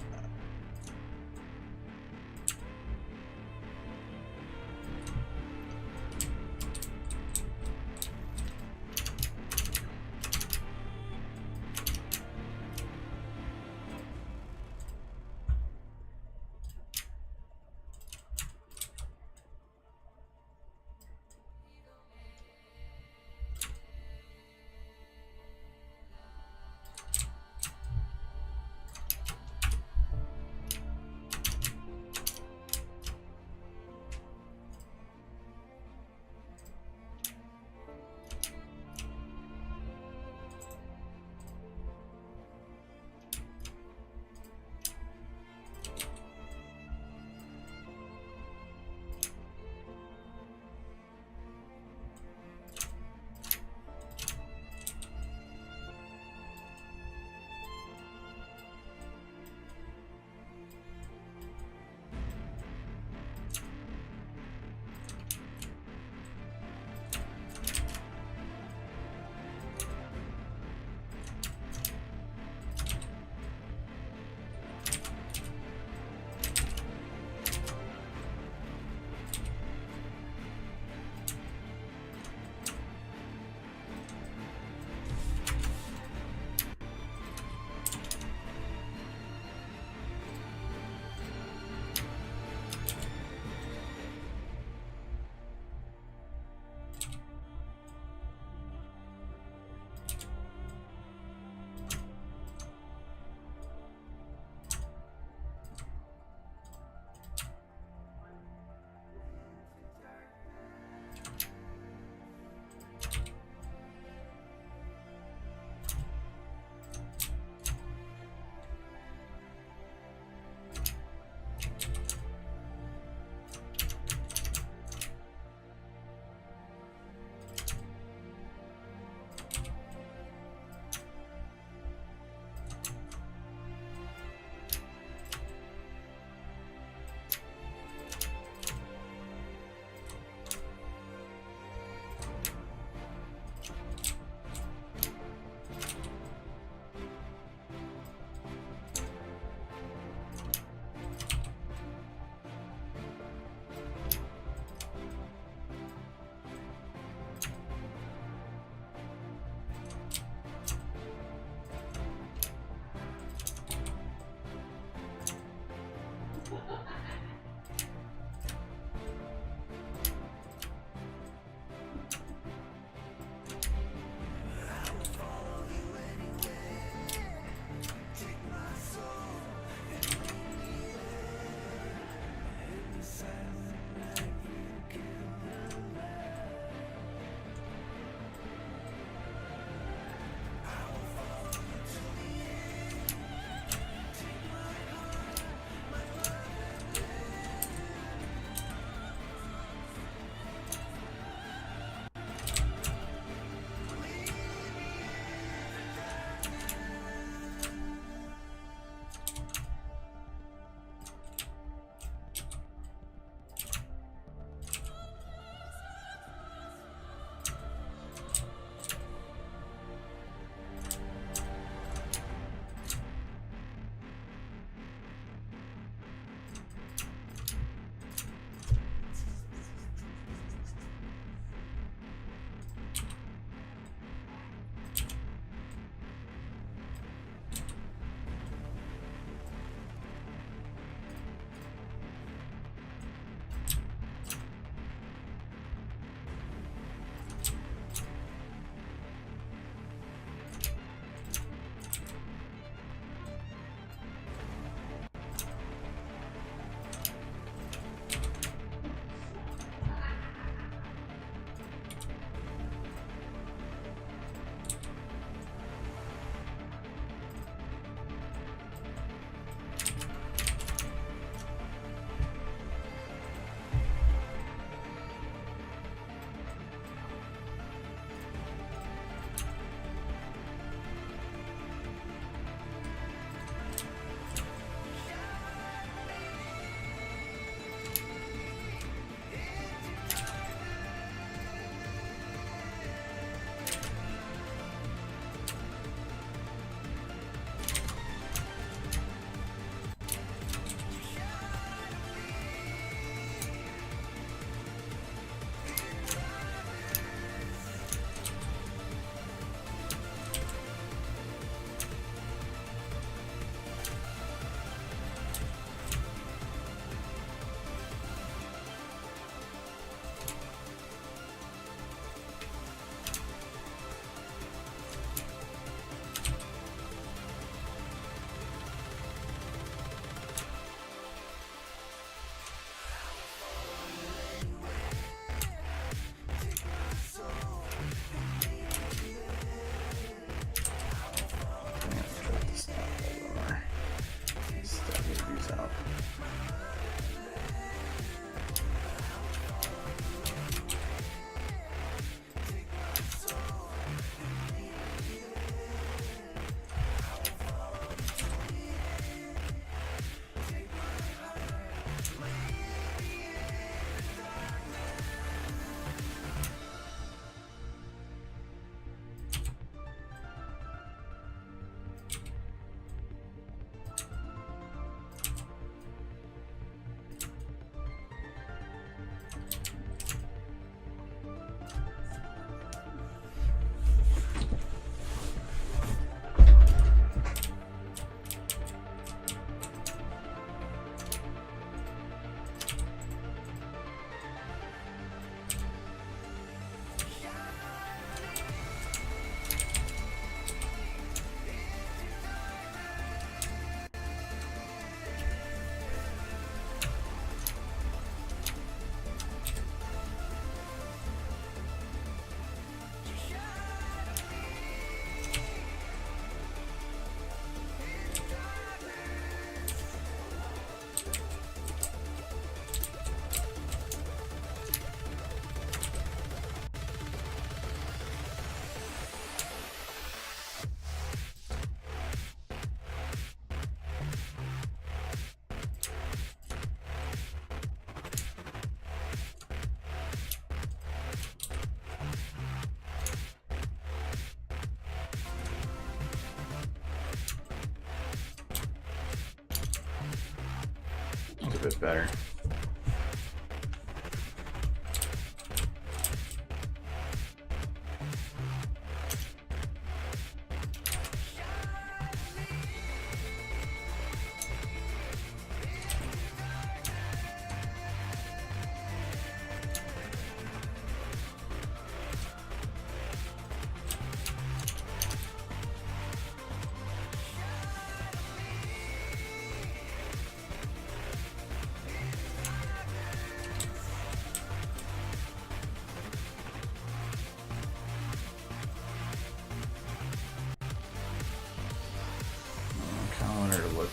bit better.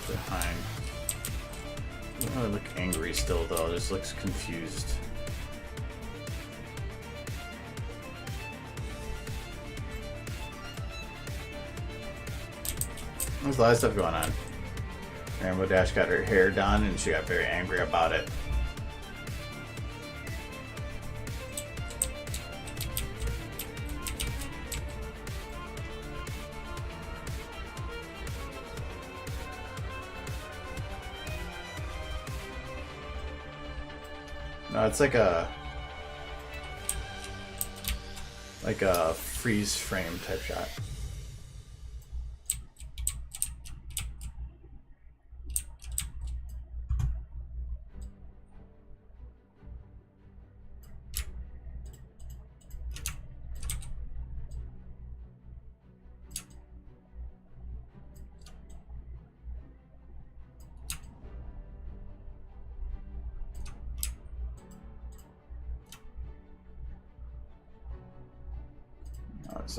Behind. Doesn't really look angry still though, just looks confused. There's a lot of stuff going on. Rainbow Dash got her hair done and she got very angry about it. No, it's like a freeze frame type shot.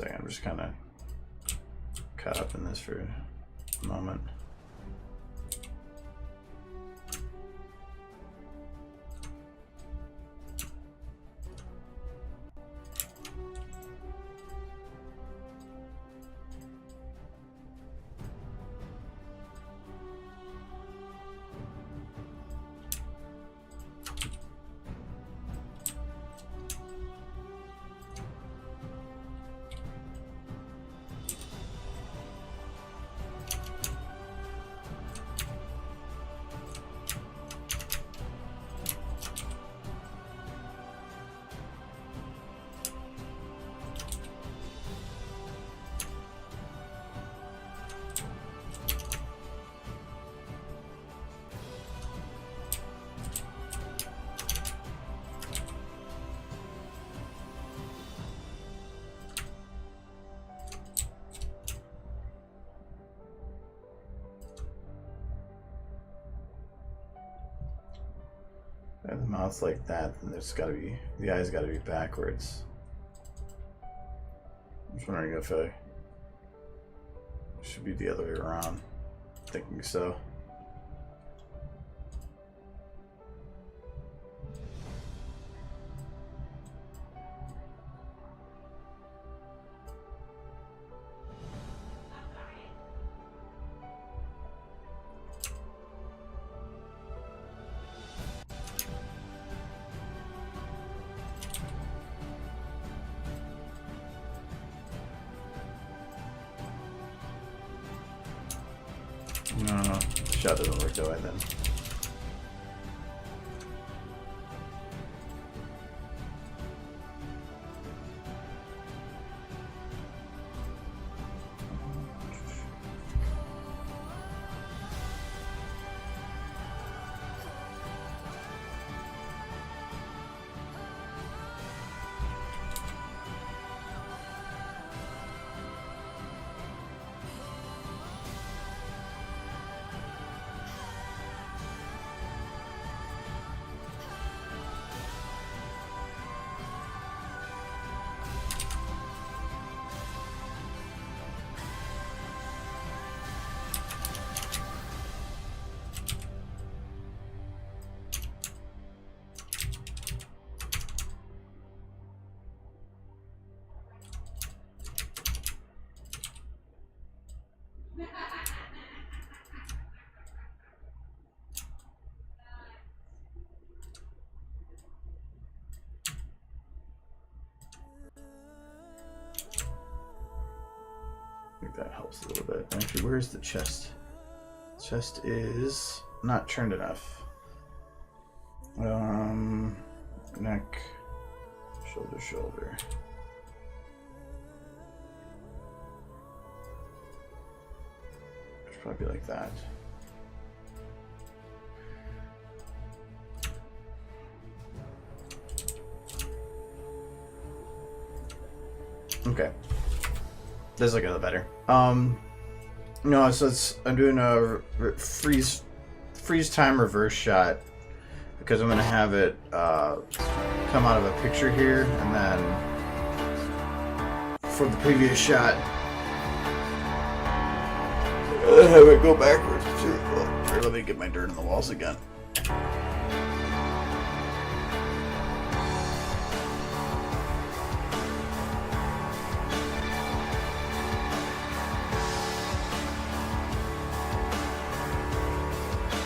I'm just kind of caught up in this for a moment. If the mouth's like that, then there's gotta be, the eyes gotta be backwards. I'm just wondering if it should be the other way around. Thinking so. No, shot doesn't work that way then. I think that helps a little bit. Actually, where's the chest? The chest is not turned enough. Neck, shoulder. Should probably be like that. Okay. This will get better. No, so I'm doing a freeze time reverse shot because I'm gonna have it come out of a picture here, and then for the previous shot, have it go backwards too. Oh, here, let me get my dirt in the walls again.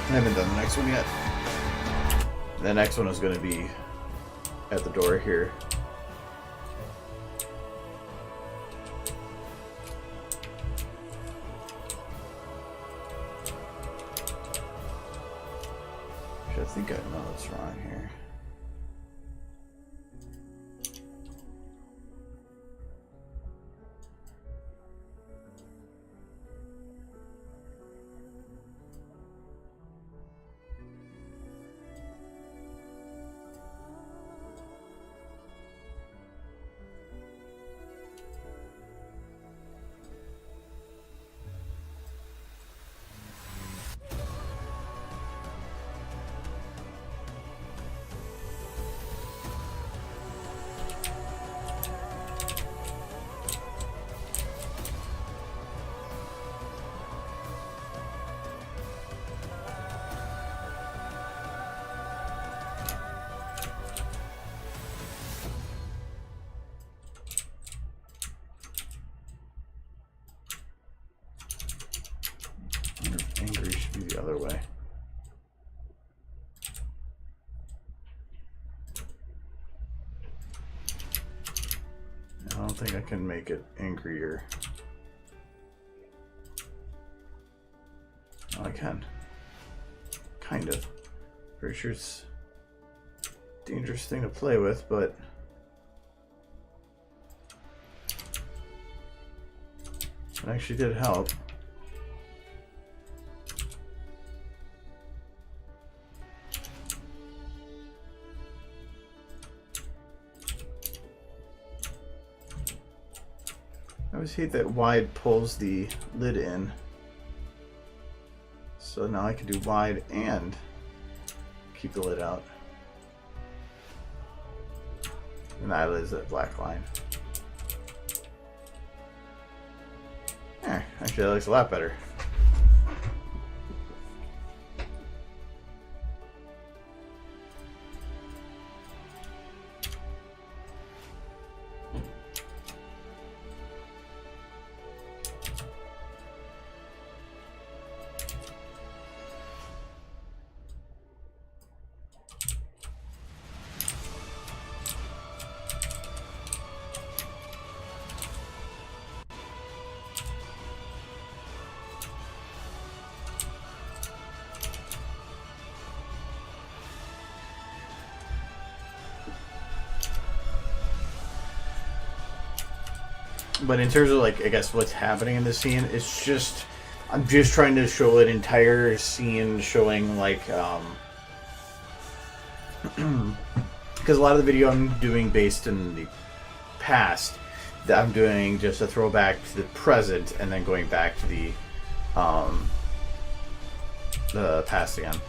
I haven't done the next one yet. The next one is going to be at the door here. I think I know what's wrong here. Angry should be the other way. I don't think I can make it angrier. Oh, I can. Kind of. Pretty sure it's a dangerous thing to play with, but it actually did help. I always hate that wide pulls the lid in. So now I can do wide and keep the lid out. And that is that black line. Actually that looks a lot better. But in terms of, like, I guess what's happening in the scene, it's just, I'm just trying to show an entire scene showing, like, because a lot of the video I'm doing based in the past, that I'm doing just a throwback to the present and then going back to the past again.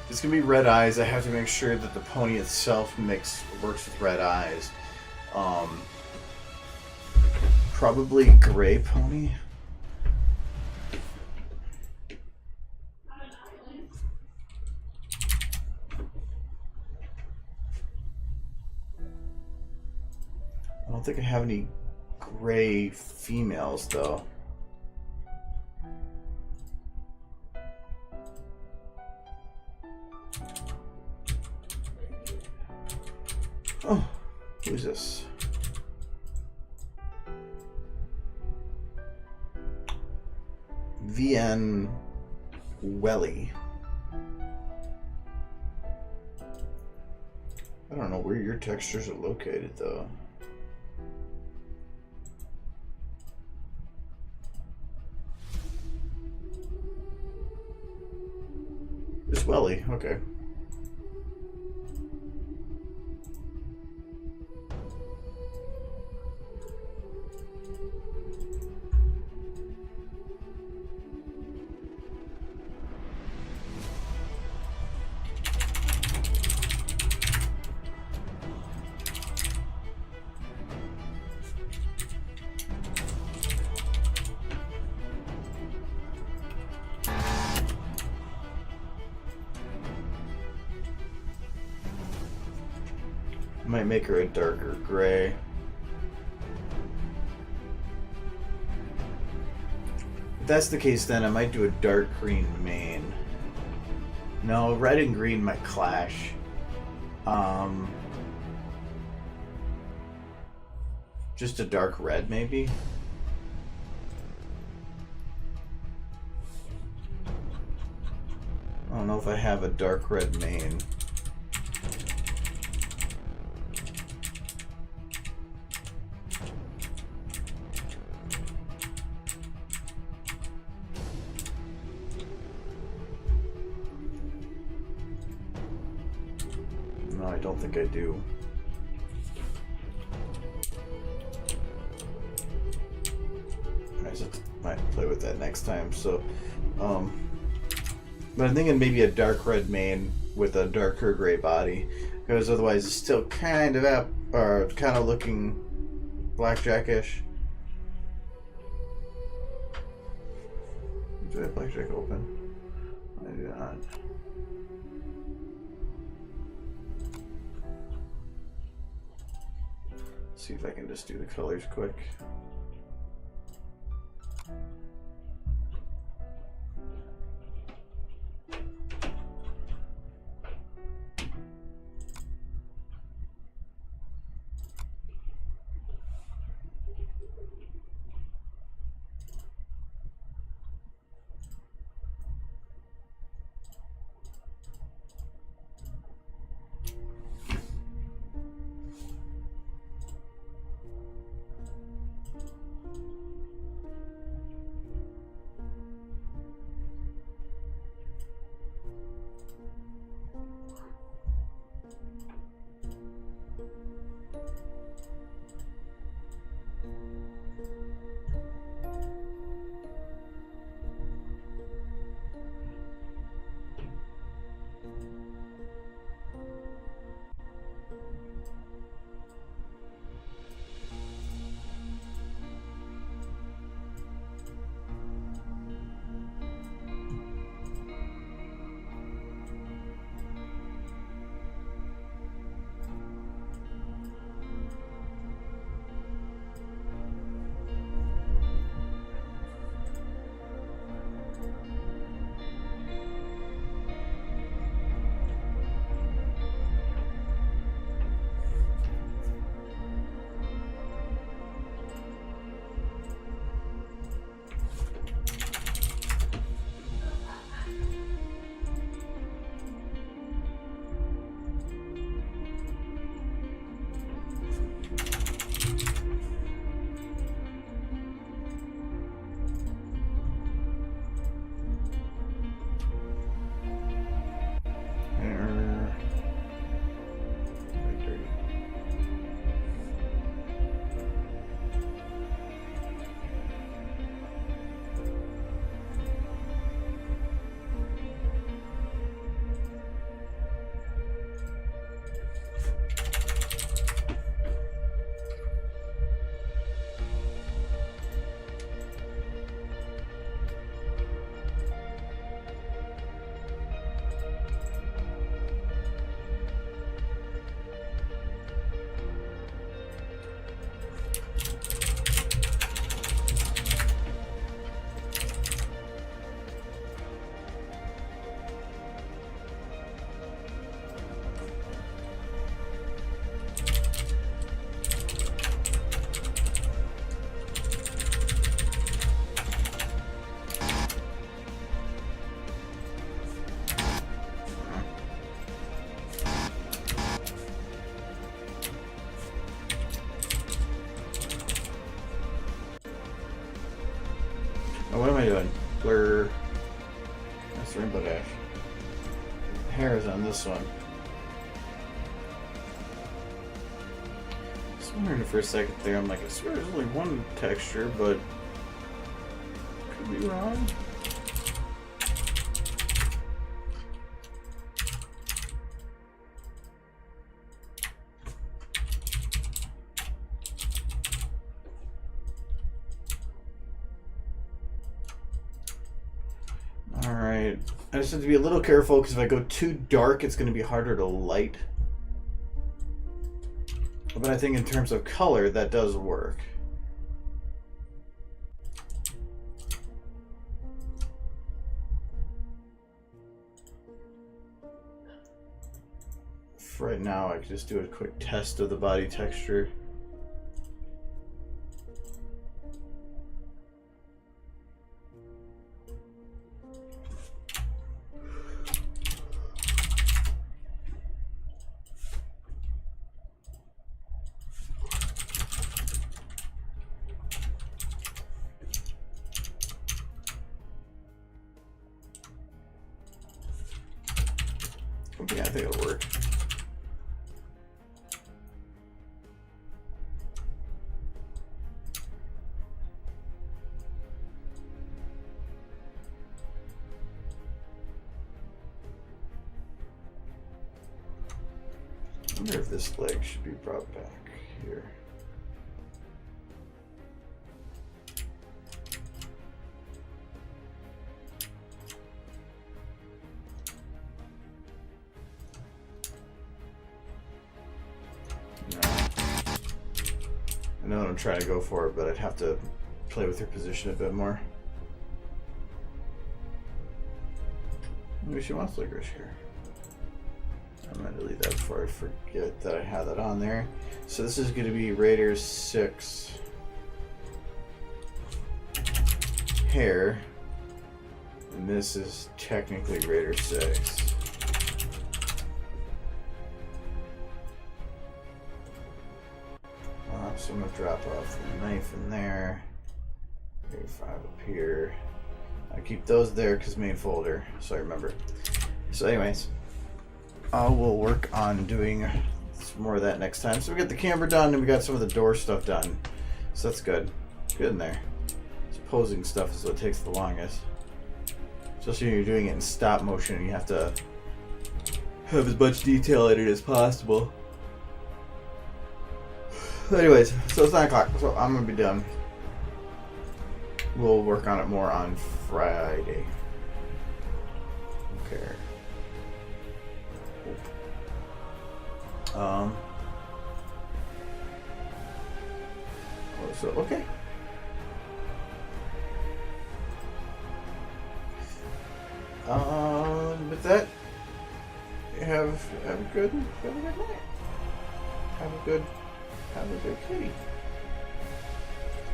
It's gonna be red eyes. I have to make sure that the pony itself works with red eyes. Probably gray pony. I don't think I have any gray females though. VN Welly. I don't know where your textures are located though. It's Welly, okay. Might make her a darker gray. If that's the case, then I might do a dark green mane. No, red and green might clash. Just a dark red, maybe? I don't know if I have a dark red mane. No, I don't think I do. I might play with that next time. So, but I'm thinking maybe a dark red mane with a darker gray body, because otherwise it's still kind of up or kind of looking blackjackish. Do I have blackjack open? I do not. See if I can just do the colors quick. Oh, what am I doing? Blur. That's rainbow dash. Hair is on this one. I was wondering for a second there, I'm like, I swear there's only one texture, but could be wrong. Alright, I just have to be a little careful because if I go too dark, it's going to be harder to light. But I think in terms of color, that does work. For right now, I can just do a quick test of the body texture. Yeah, I think it'll work. I wonder if this leg should be brought back here. I know what I'm trying to go for, but I'd have to play with her position a bit more. Maybe she wants licorice here. I'm going to delete that before I forget that I had that on there. So this is going to be Raider 6 hair. And this is technically Raider 6. So I'm going to drop off the knife in there. 35 up here. I keep those there because main folder, so I remember. So anyways, I will work on doing some more of that next time. So we got the camera done and we got some of the door stuff done. So that's good. Good in there. This posing stuff is what takes the longest. Especially when you're doing it in stop motion and you have to have as much detail in it as possible. Anyways, so it's 9 o'clock, so I'm going to be done. We'll work on it more on Friday. Okay. So, okay. With that, have a good night. Have a good kitty.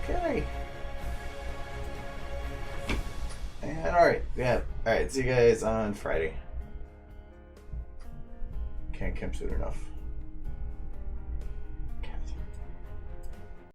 Okay. And alright, yeah. Alright, see you guys on Friday. Can't come soon enough.